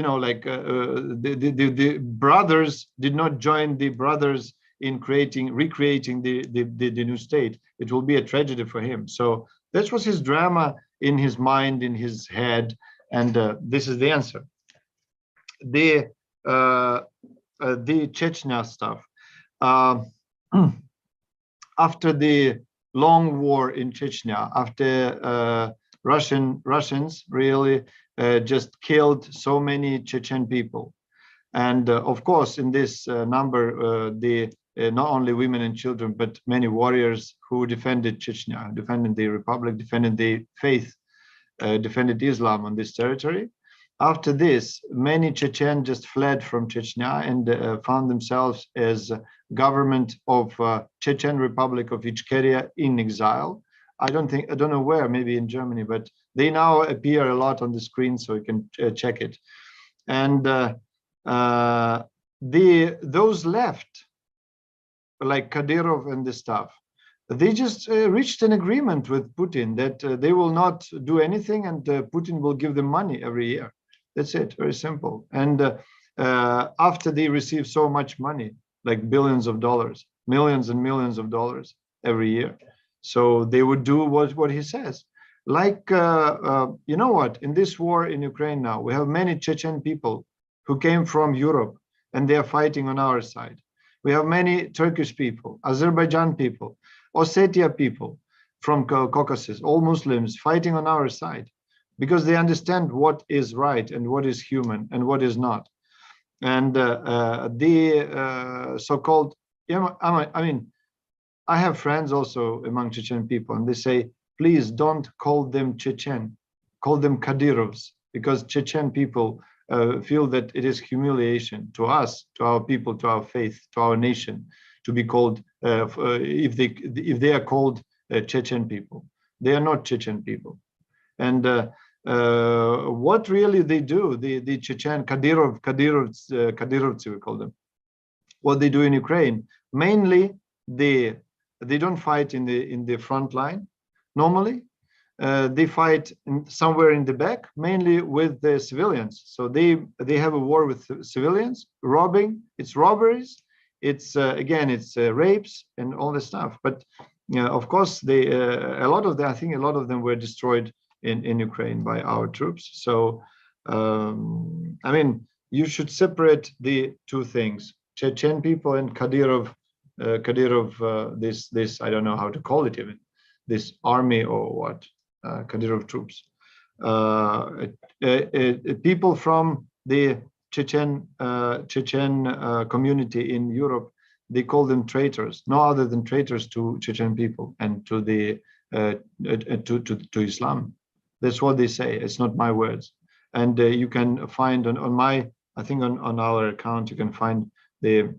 brothers did not join the brothers in recreating the new state. It will be a tragedy for him. So that was his drama in his mind, in his head, and this is the answer. The Chechnya stuff. After the long war in Chechnya, after Russians really just killed so many Chechen people, and of course, in this number, not only women and children, but many warriors who defended Chechnya, defended the republic, defended the faith, defended Islam on this territory. After this, many Chechen just fled from Chechnya and found themselves as government of Chechen Republic of Ichkeria in exile. I don't know where, maybe in Germany, but they now appear a lot on the screen, so you can check it. And those left, like Kadyrov and the stuff, they just reached an agreement with Putin that they will not do anything, and Putin will give them money every year. That's it, very simple. And after they receive so much money, like billions of dollars, millions and millions of dollars every year, so they would do what he says. Like, you know what, in this war in Ukraine now, we have many Chechen people who came from Europe and they are fighting on our side. We have many Turkish people, Azerbaijan people, Ossetia people from Caucasus, all Muslims fighting on our side because they understand what is right and what is human and what is not. And the so-called, I mean, I have friends also among Chechen people, and they say, please don't call them Chechen, call them Kadyrovs, because Chechen people feel that it is humiliation to us, to our people, to our faith, to our nation, to be called, if they are called Chechen people. They are not Chechen people. And what really they do, the Chechen Kadyrovцы, we call them, what they do in Ukraine, mainly they don't fight in the front line normally. They fight somewhere in the back, mainly with the civilians. So they have a war with civilians, robbing. It's robberies. It's again, it's rapes and all this stuff. But of course, a lot of them, I think, a lot of them were destroyed in Ukraine by our troops. So I mean, you should separate the two things: Chechen people and Kadyrov. This I don't know how to call it even. This army or what? Kadyrov troops, people from the Chechen community in Europe, they call them traitors, no other than traitors to Chechen people and to the to Islam. That's what they say. It's not my words. And you can find on my, I think on our account, you can find the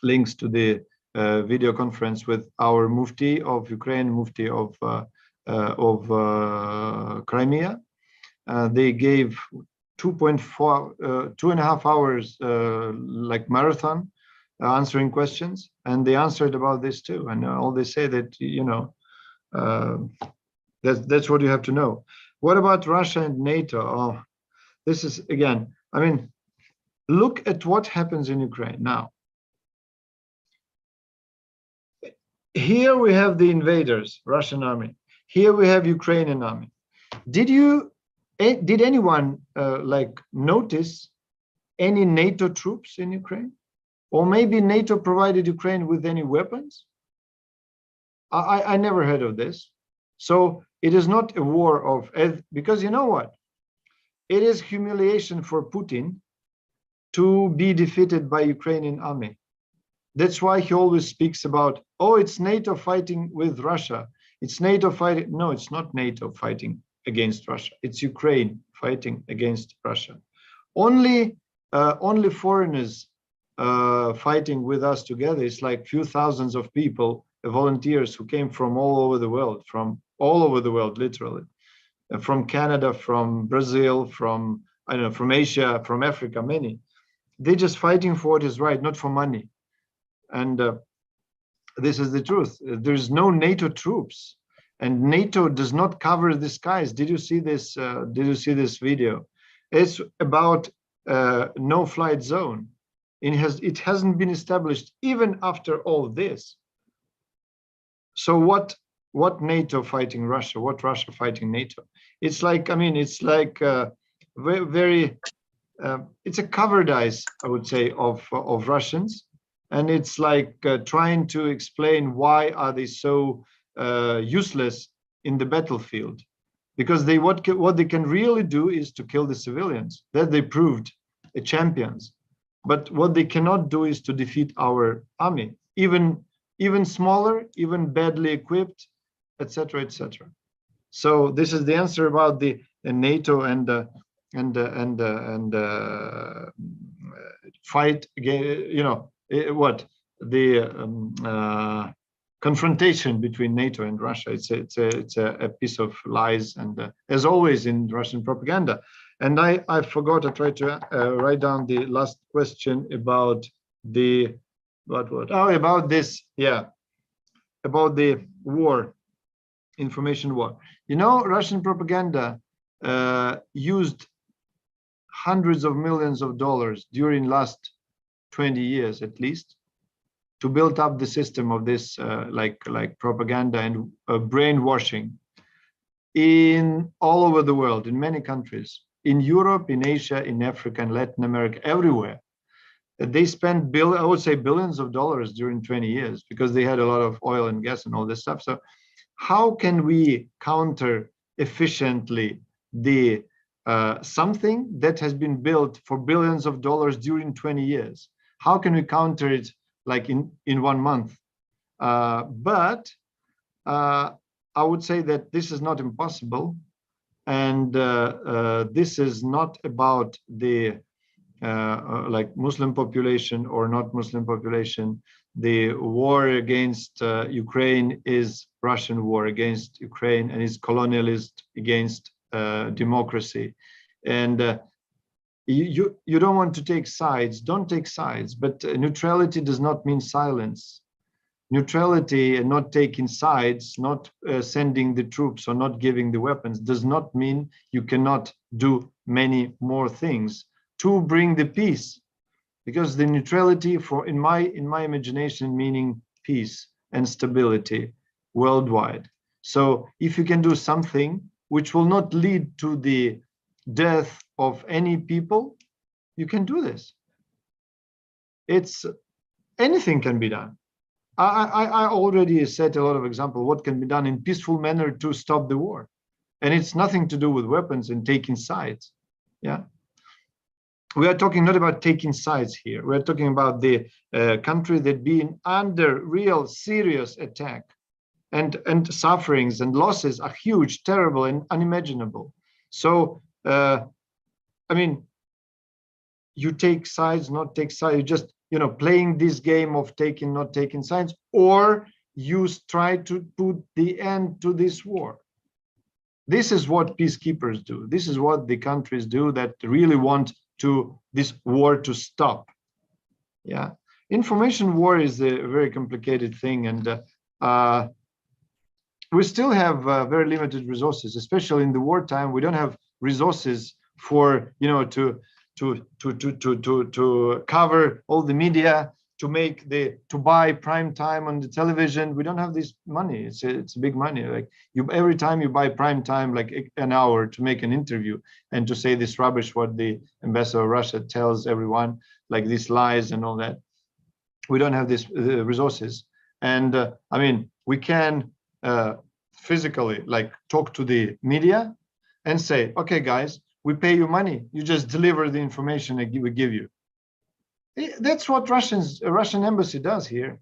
links to the video conference with our Mufti of Ukraine, Mufti of Crimea. They gave 2.5 hours like marathon answering questions, and they answered about this too. And all they say that, you know, that's what you have to know. What about Russia and NATO? Oh, this is again, I mean, look at what happens in Ukraine now. Here we have the invaders, Russian army. Here we have Ukrainian army. Did anyone like notice any NATO troops in Ukraine? Or maybe NATO provided Ukraine with any weapons? I never heard of this. So it is not a war of, because you know what? It is humiliation for Putin to be defeated by Ukrainian army. That's why he always speaks about, oh, it's NATO fighting with Russia. It's NATO fighting. No, it's not NATO fighting against Russia. It's Ukraine fighting against Russia. Only foreigners fighting with us together. It's like few thousands of people, volunteers who came from all over the world, literally, from Canada, from Brazil, from, I don't know, from Asia, from Africa, many. They're just fighting for what is right, not for money. And this is the truth. There's no NATO troops, and NATO does not cover the skies. Did you see this? Did you see this video? It's about no-flight zone. It hasn't been established even after all this. So what NATO fighting Russia? What Russia fighting NATO? It's like, I mean, it's like very it's a cowardice, I would say, of Russians, and it's like trying to explain why are they so useless in the battlefield, because what they can really do is to kill the civilians. That they proved champions. But what they cannot do is to defeat our army, even smaller, even badly equipped, etc., etc. So this is the answer about the NATO and fight again. You know what the confrontation between NATO and Russia. It's a piece of lies, and as always in Russian propaganda. And I forgot. I tried to write down the last question about the about this, yeah, about the war, information war. You know, Russian propaganda used hundreds of millions of dollars during last 20 years at least to build up the system of this like propaganda and brainwashing in all over the world, in many countries. In Europe, in Asia, in Africa, in Latin America, everywhere. They spent I would say billions of dollars during 20 years because they had a lot of oil and gas and all this stuff. So how can we counter efficiently the something that has been built for billions of dollars during 20 years? How can we counter it like in 1 month? But I would say that this is not impossible. And this is not about the like Muslim population or not Muslim population. The war against Ukraine is Russian war against Ukraine, and is colonialist against democracy. And you don't want to take sides. Don't take sides. But neutrality does not mean silence. Neutrality and not taking sides, not sending the troops or not giving the weapons does not mean you cannot do many more things to bring the peace, because the neutrality in my imagination meaning peace and stability worldwide. So if you can do something which will not lead to the death of any people, you can do this. It's anything can be done. I already set a lot of examples what can be done in peaceful manner to stop the war, and it's nothing to do with weapons and taking sides. Yeah, we are talking not about taking sides here. We're talking about the country that being under real serious attack, and sufferings and losses are huge, terrible, and unimaginable. So I mean, you take sides, not take sides. You just playing this game of taking, not taking sides, or you try to put the end to this war. This is what peacekeepers do. This is what the countries do that really want this war to stop. Yeah, information war is a very complicated thing, and we still have very limited resources, especially in the wartime. We don't have resources for to cover all the media, to buy prime time on the television. We don't have this money. It's big money. Like every time you buy prime time, like an hour to make an interview and to say this rubbish what the ambassador of Russia tells everyone, like these lies and all that. We don't have these resources. And I mean, we can physically like talk to the media and say, okay, guys, we pay you money. You just deliver the information that we give you. That's what a Russian embassy does here.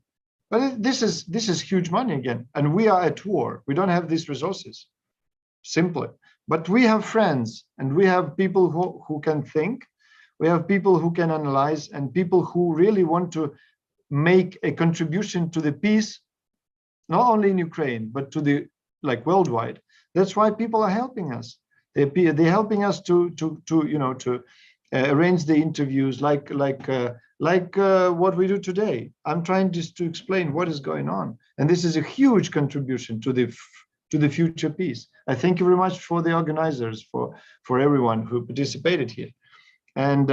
But this is huge money again. And we are at war. We don't have these resources, simply. But we have friends, and we have people who can think. We have people who can analyze and people who really want to make a contribution to the peace, not only in Ukraine, but to the worldwide. That's why people are helping us. They're helping us to arrange the interviews like what we do today. I'm trying just to explain what is going on, and this is a huge contribution to the future peace. I thank you very much for the organizers, for everyone who participated here. And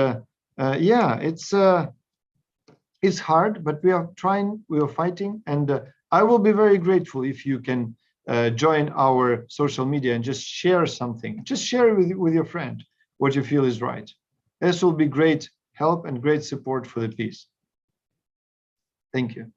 yeah, it's hard, but we are trying, we are fighting, and I will be very grateful if you can join our social media and just share something. Just share it with your friend what you feel is right. This will be great help and great support for the peace. Thank you.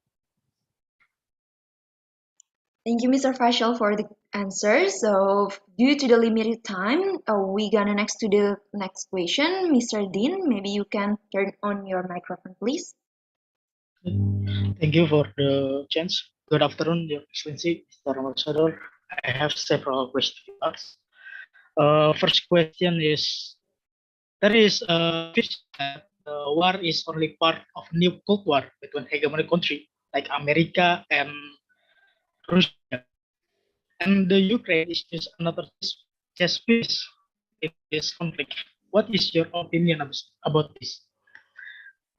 Thank you, Mr. Faisal, for the answer. So, due to the limited time, we gonna next to the next question. Mr. Dean, maybe you can turn on your microphone, please. Thank you for the chance. Good afternoon, Your Excellency, Mr. Ambassador. I have several questions to ask. First question is, there is a vision that the war is only part of new Cold War between hegemonic countries like America and Russia, and the Ukraine is just another chess piece in this conflict. What is your opinion about this?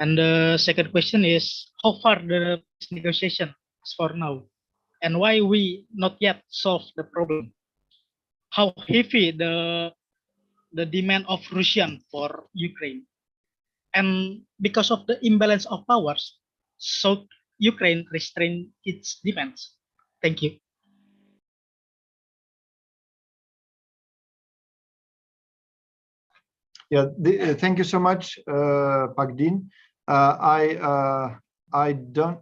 And the second question is, how far the peace negotiation is for now, and why we not yet solve the problem? How heavy the demand of Russian for Ukraine, and because of the imbalance of powers, so Ukraine restrain its demands. Thank you. Yeah, thank you so much, Pagdin. I don't.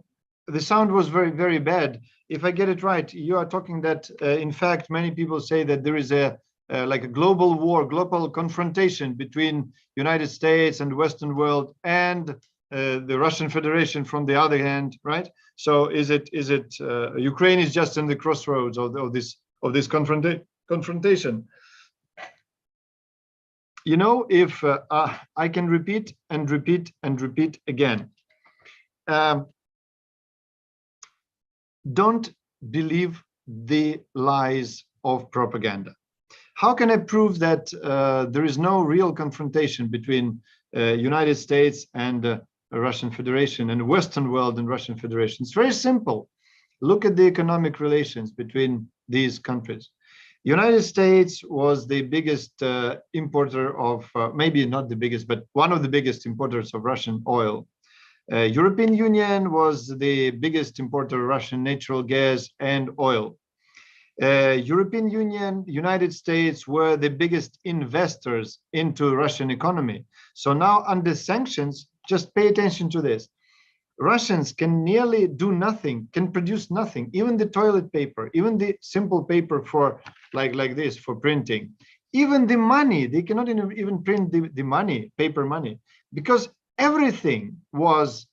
The sound was very, very bad. If I get it right, you are talking that, in fact, many people say that there is a like a global war, global confrontation between United States and the Western world and the Russian Federation from the other hand, right? So is it Ukraine is just in the crossroads of this confrontation? You know, if I can repeat and repeat and repeat again, don't believe the lies of propaganda. How can I prove that there is no real confrontation between United States and the Russian Federation and the Western world and Russian Federation? It's very simple. Look at the economic relations between these countries. United States was the biggest importer of, maybe not the biggest, but one of the biggest importers of Russian oil. European Union was the biggest importer of Russian natural gas and oil. European Union, United States were the biggest investors into Russian economy. So now under sanctions, just pay attention to this. Russians can nearly do nothing, can produce nothing, even the toilet paper, even the simple paper for like this for printing, even the money, they cannot even print the money, paper money, because everything was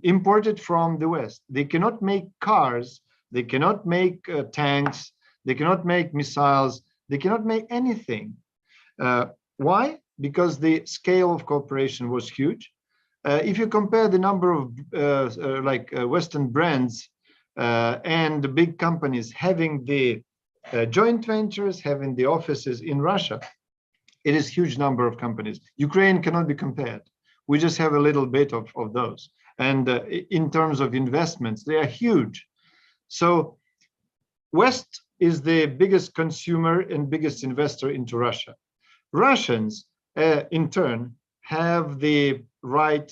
imported from the West. They cannot make cars, they cannot make tanks, they cannot make missiles, they cannot make anything. Why? Because the scale of cooperation was huge. If you compare the number of Western brands and the big companies having the joint ventures, having the offices in Russia, it is a huge number of companies. Ukraine cannot be compared. We just have a little bit of those. And in terms of investments, they are huge. So West is the biggest consumer and biggest investor into Russia. Russians, in turn, have the right,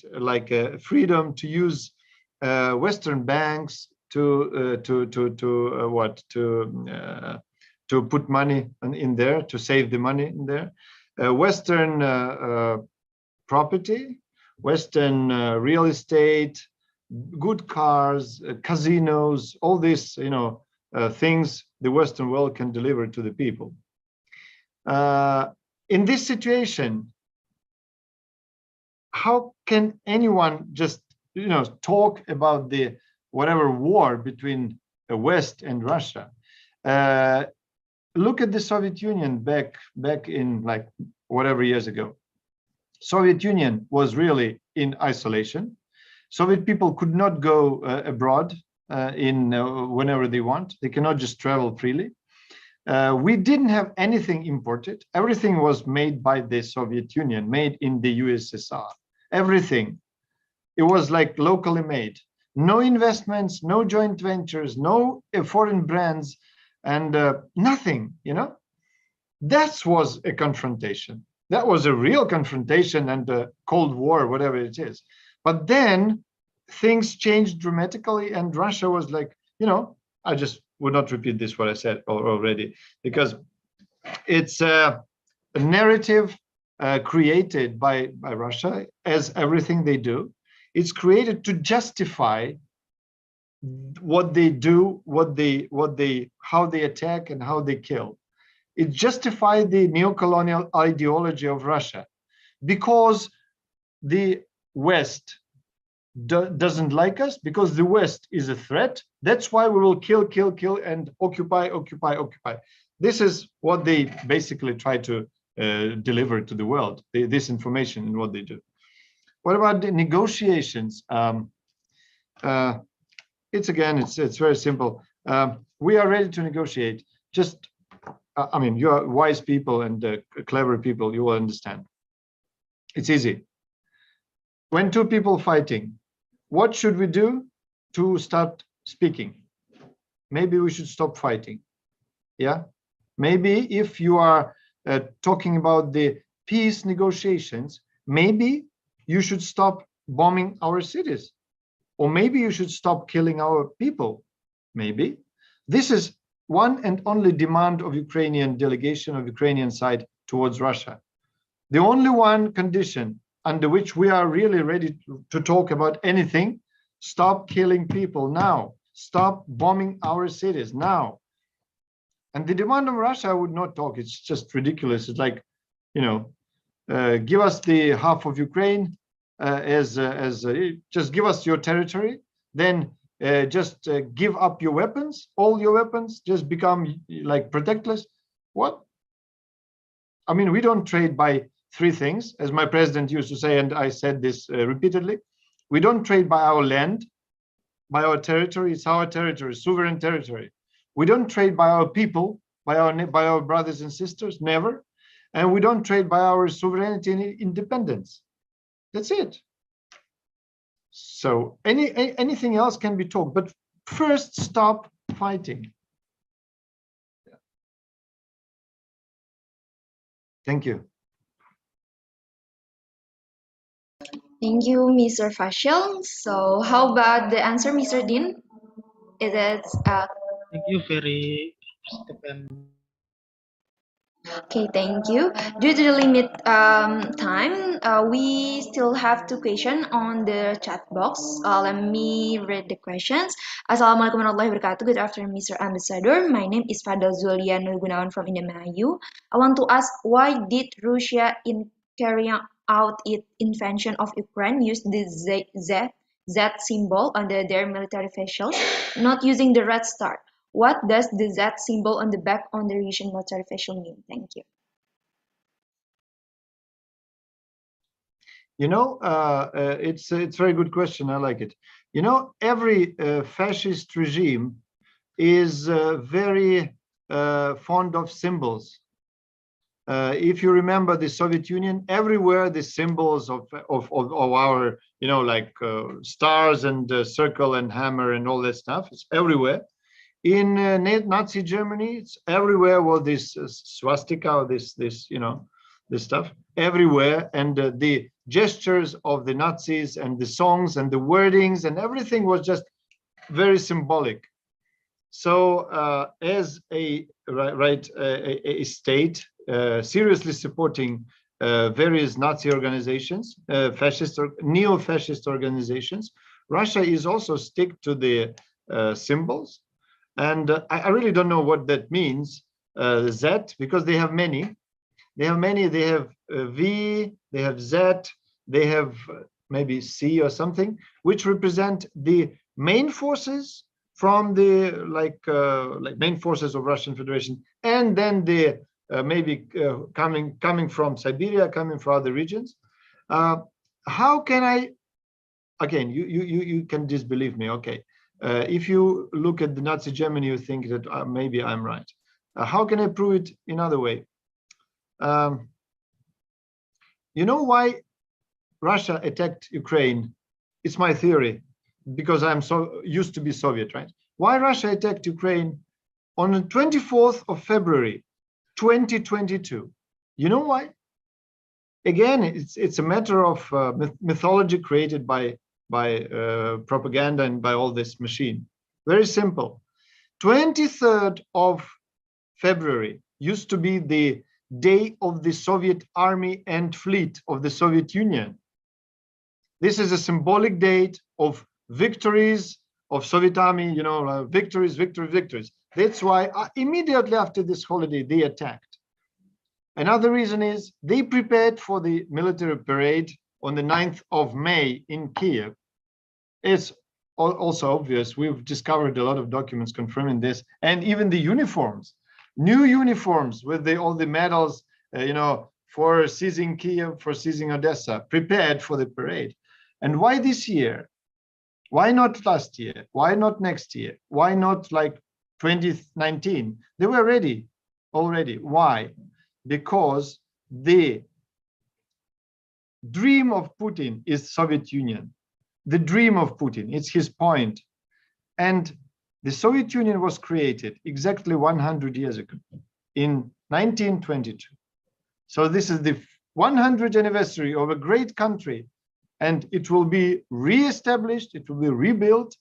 freedom to use Western banks to put money in there, to save the money in there. Western property, Western real estate, good cars, casinos, all these, things the Western world can deliver to the people. In this situation, how can anyone just, talk about the whatever war between the West and Russia? Look at the Soviet Union back in whatever years ago. Soviet Union was really in isolation. Soviet people could not go abroad whenever they want. They cannot just travel freely. We didn't have anything imported. Everything was made by the Soviet Union, made in the USSR. Everything. It was like locally made. No investments, no joint ventures, no foreign brands, and nothing, you know? That was a confrontation. That was a real confrontation and a Cold War, whatever it is. But then things changed dramatically, and Russia was like, you know, I just would not repeat this what I said already, because it's a narrative created by Russia, as everything they do. It's created to justify what they do, how they attack and how they kill. It justified the neo-colonial ideology of Russia, because the West doesn't like us, because the West is a threat. That's why we will kill, and occupy. This is what they basically try to deliver to the world, this information and what they do. What about the negotiations? It's very simple. We are ready to negotiate. Just, I mean, you are wise people and clever people, you will understand. It's easy. When two people fighting, what should we do to start speaking? Maybe we should stop fighting. Yeah. Maybe if you are talking about the peace negotiations, maybe you should stop bombing our cities, or maybe you should stop killing our people. Maybe this is one and only demand of Ukrainian delegation, of Ukrainian side towards Russia. The only one condition under which we are really ready to talk about anything: stop killing people now, stop bombing our cities now. And the demand of Russia, I would not talk. It's just ridiculous. It's like, you know, give us the half of Ukraine, just give us your territory, then just give up your weapons, all your weapons, just become like protectless. What? I mean, we don't trade by three things, as my president used to say, and I said this repeatedly. We don't trade by our land, by our territory. It's our territory, sovereign territory. We don't trade by our people, by our brothers and sisters, never. And we don't trade by our sovereignty and independence. That's it. So anything else can be talked, but first stop fighting. Thank you. Thank you, Mr. Fashil. So how about the answer, Mr. Dean? Is it Thank you very Stephen. okay? Thank you. Due to the limit time, we still have two questions on the chat box. Let me read the questions. Assalamualaikum warahmatullahi wabarakatuh. Good afternoon, Mr. Ambassador. My name is Fadal Zulian Gunawan from Indramayu. I want to ask, why did Russia, in carrying out its invasion of Ukraine, use the Z symbol on their military vessels, not using the red star? What does the Z symbol on the back on the Russian military vessel mean? Thank you. You know, it's a very good question. I like it. You know, every fascist regime is very fond of symbols. If you remember the Soviet Union, everywhere the symbols of our, you know, like stars and circle and hammer and all that stuff, it's everywhere. In Nazi Germany, it's everywhere. Well, this swastika, or this you know, this stuff everywhere, and the gestures of the Nazis and the songs and the wordings and everything was just very symbolic. So as a state seriously supporting various Nazi organizations, fascist or neo-fascist organizations, Russia is also stick to the symbols. And I really don't know what that means, Z, because they have many. They have many. They have V, they have Z, they have maybe C or something, which represent the main forces from the like main forces of Russian Federation, and then the maybe coming from Siberia, coming from other regions. How can I? Again, you can disbelieve me. Okay, if you look at the Nazi Germany, you think that maybe I'm right. How can I prove it another way? You know why Russia attacked Ukraine? It's my theory, because I'm so used to be Soviet, right? Why Russia attacked Ukraine on the 24th of February, 2022? You know why? Again, it's a matter of mythology created by propaganda and by all this machine. Very simple. 23rd of February used to be the day of the Soviet army and fleet of the Soviet Union. This is a symbolic date of victories of Soviet army, you know, victories. That's why immediately after this holiday, they attacked. Another reason is they prepared for the military parade on the 9th of May in Kiev. It's also obvious. We've discovered a lot of documents confirming this, and even the uniforms, new uniforms with all the medals, you know, for seizing Kiev, for seizing Odessa, prepared for the parade. And why this year? Why not last year? Why not next year? Why not like 2019? They were ready already. Why? Because the dream of Putin is Soviet Union. The dream of Putin, it's his point. And the Soviet Union was created exactly 100 years ago in 1922. So this is the 100th anniversary of a great country, and it will be re-established, it will be rebuilt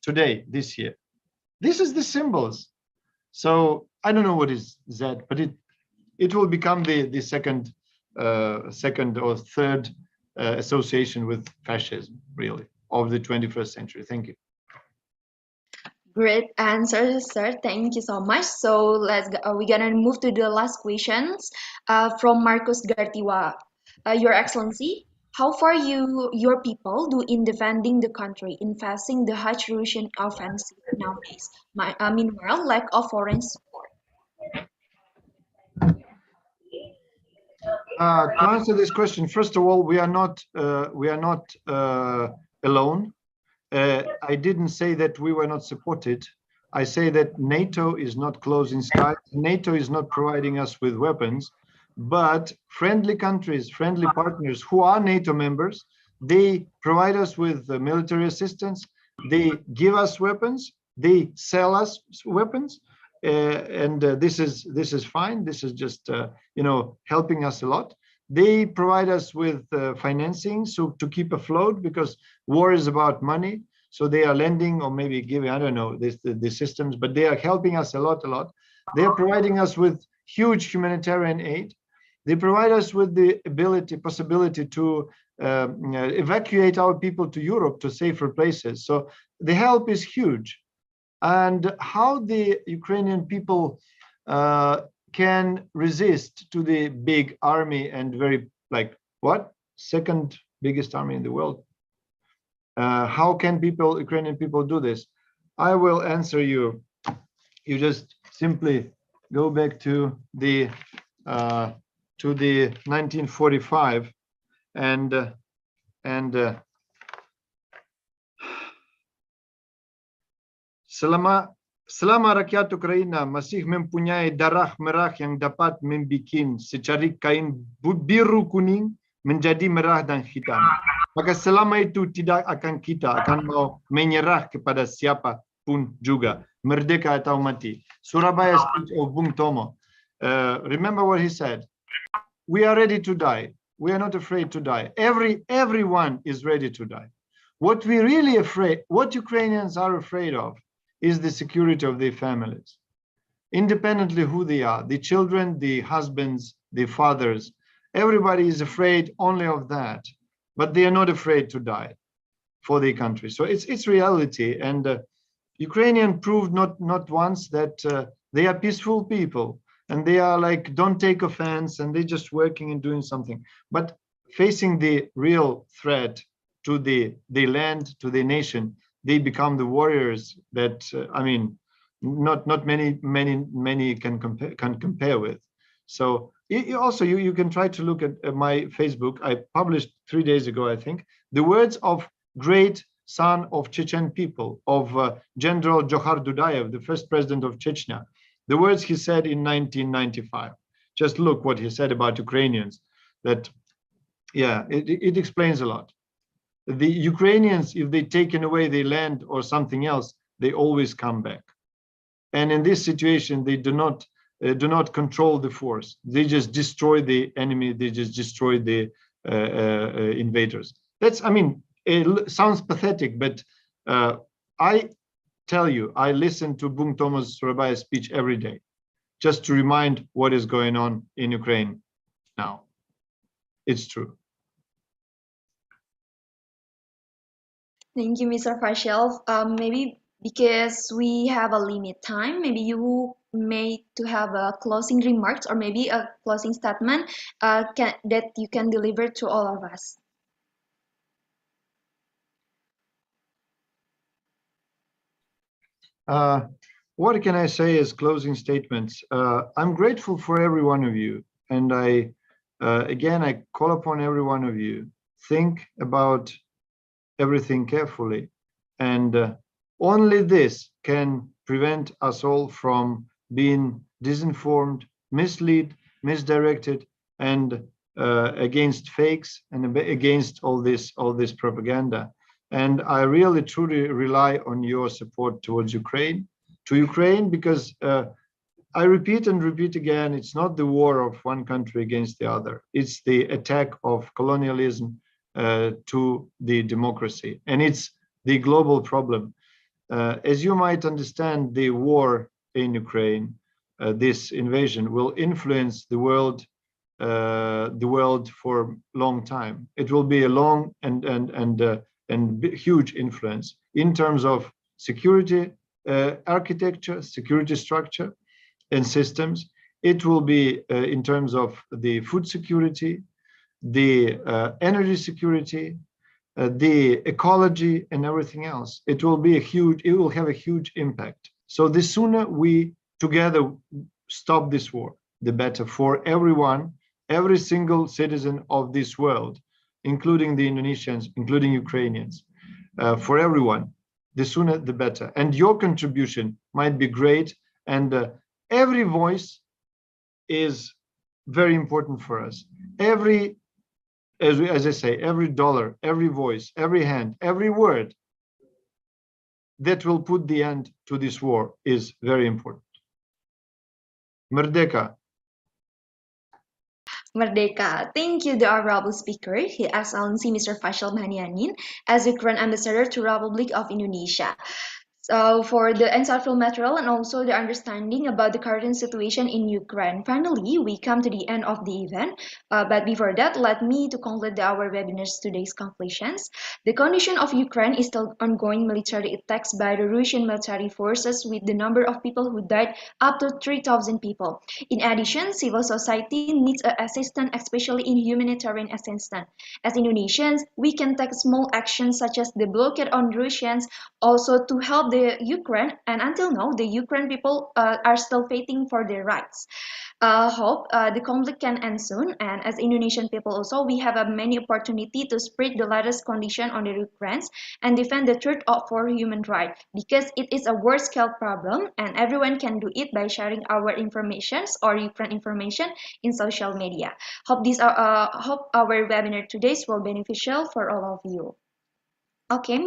today, this year. This is the symbols. So I don't know what is Z, but it will become the second or third association with fascism, really, of the 21st century. Thank you. Great answer, sir. Thank you so much. So let's go, we're gonna move to the last questions from Marcus Gartiwa. Your Excellency, how far your people do in defending the country in facing the harsh Russian offensive nowadays? Meanwhile, lack of foreign support. To answer this question, first of all, we are not alone. I didn't say that we were not supported. I say that NATO is not closing skies. NATO is not providing us with weapons, but friendly countries, friendly partners who are NATO members, they provide us with military assistance. They give us weapons. They sell us weapons. And this is fine. This is just you know, helping us a lot. They provide us with financing, so to keep afloat, because war is about money. So they are lending or maybe giving, I don't know, the systems, but they are helping us a lot. They are providing us with huge humanitarian aid. They provide us with the possibility to evacuate our people to Europe, to safer places. So the help is huge. And how the Ukrainian people can resist to the big army and very, like, what? Second biggest army in the world. How can Ukrainian people do this? I will answer you. You just simply go back to the 1945 and Selama rakyat Ukraina masih mempunyai darah merah yang dapat membikin secarik kain biru kuning menjadi merah dan hitam, maka selama itu tidak akan kita akan mau menyerah kepada siapa pun juga, merdeka atau mati. Surabaya speech of Bung Tomo. Remember what he said. We are ready to die. We are not afraid to die. Everyone is ready to die. What Ukrainians are afraid of is the security of their families, independently who they are, the children, the husbands, the fathers. Everybody is afraid only of that, but they are not afraid to die for their country. So it's reality, and Ukrainian proved not once that they are peaceful people, and they are like, don't take offense, and they're just working and doing something. But facing the real threat to the land, to the nation, they become the warriors that I mean, not many can compare with. So Also, you can try to look at my Facebook. I published 3 days ago, I think, the words of great son of Chechen people, of General Johar Dudayev, the first president of Chechnya. The words he said in 1995. Just look what he said about Ukrainians. That, yeah, it explains a lot. The Ukrainians, if they taken away their land or something else, they always come back. And in this situation, they do not control the force. They just destroy the enemy. They just destroy the invaders. That's, I mean, it sounds pathetic, but I tell you, I listen to Bung Thomas Surabaya's speech every day, just to remind what is going on in Ukraine now. It's true. Thank you, Mr. Fashel. Maybe because we have a limit time, maybe you may to have a closing remarks or maybe a closing statement that you can deliver to all of us. What can I say as closing statements? I'm grateful for every one of you. And again, I call upon every one of you, think about everything carefully. And only this can prevent us all from being disinformed, misled, misdirected, and against fakes and against all this propaganda. And I really truly rely on your support towards Ukraine, because I repeat and repeat again, it's not the war of one country against the other. It's the attack of colonialism to the democracy. And it's the global problem. As you might understand, the war in Ukraine, this invasion will influence the world for a long time. It will be a long and huge influence in terms of security architecture, security structure and systems. It will be in terms of the food security, the energy security, the ecology and everything else. It will have a huge impact. So the sooner we together stop this war, the better for everyone, every single citizen of this world, including the Indonesians, including Ukrainians, for everyone, the sooner the better. And your contribution might be great. And every voice is very important for us. As I say, every dollar, every voice, every hand, every word that will put the end to this war is very important. Merdeka. Merdeka. Thank you, the honorable speaker, His Excellency Mr. Fashel Manianin, as Ukraine Ambassador to Republic of Indonesia. So for the insightful material and also the understanding about the current situation in Ukraine. Finally, we come to the end of the event. But before that, let me to conclude our webinar's today's conclusions. The condition of Ukraine is still ongoing military attacks by the Russian military forces, with the number of people who died up to 3,000 people. In addition, civil society needs assistance, especially in humanitarian assistance. As Indonesians, we can take small actions such as the blockade on Russians, also to help the Ukraine, and until now, the Ukraine people are still fighting for their rights. Hope the conflict can end soon, and as Indonesian people also, we have a many opportunity to spread the latest condition on the Ukraine and defend the truth for human rights, because it is a world-scale problem, and everyone can do it by sharing our informations or Ukraine information in social media. Hope our webinar today will be beneficial for all of you. Okay.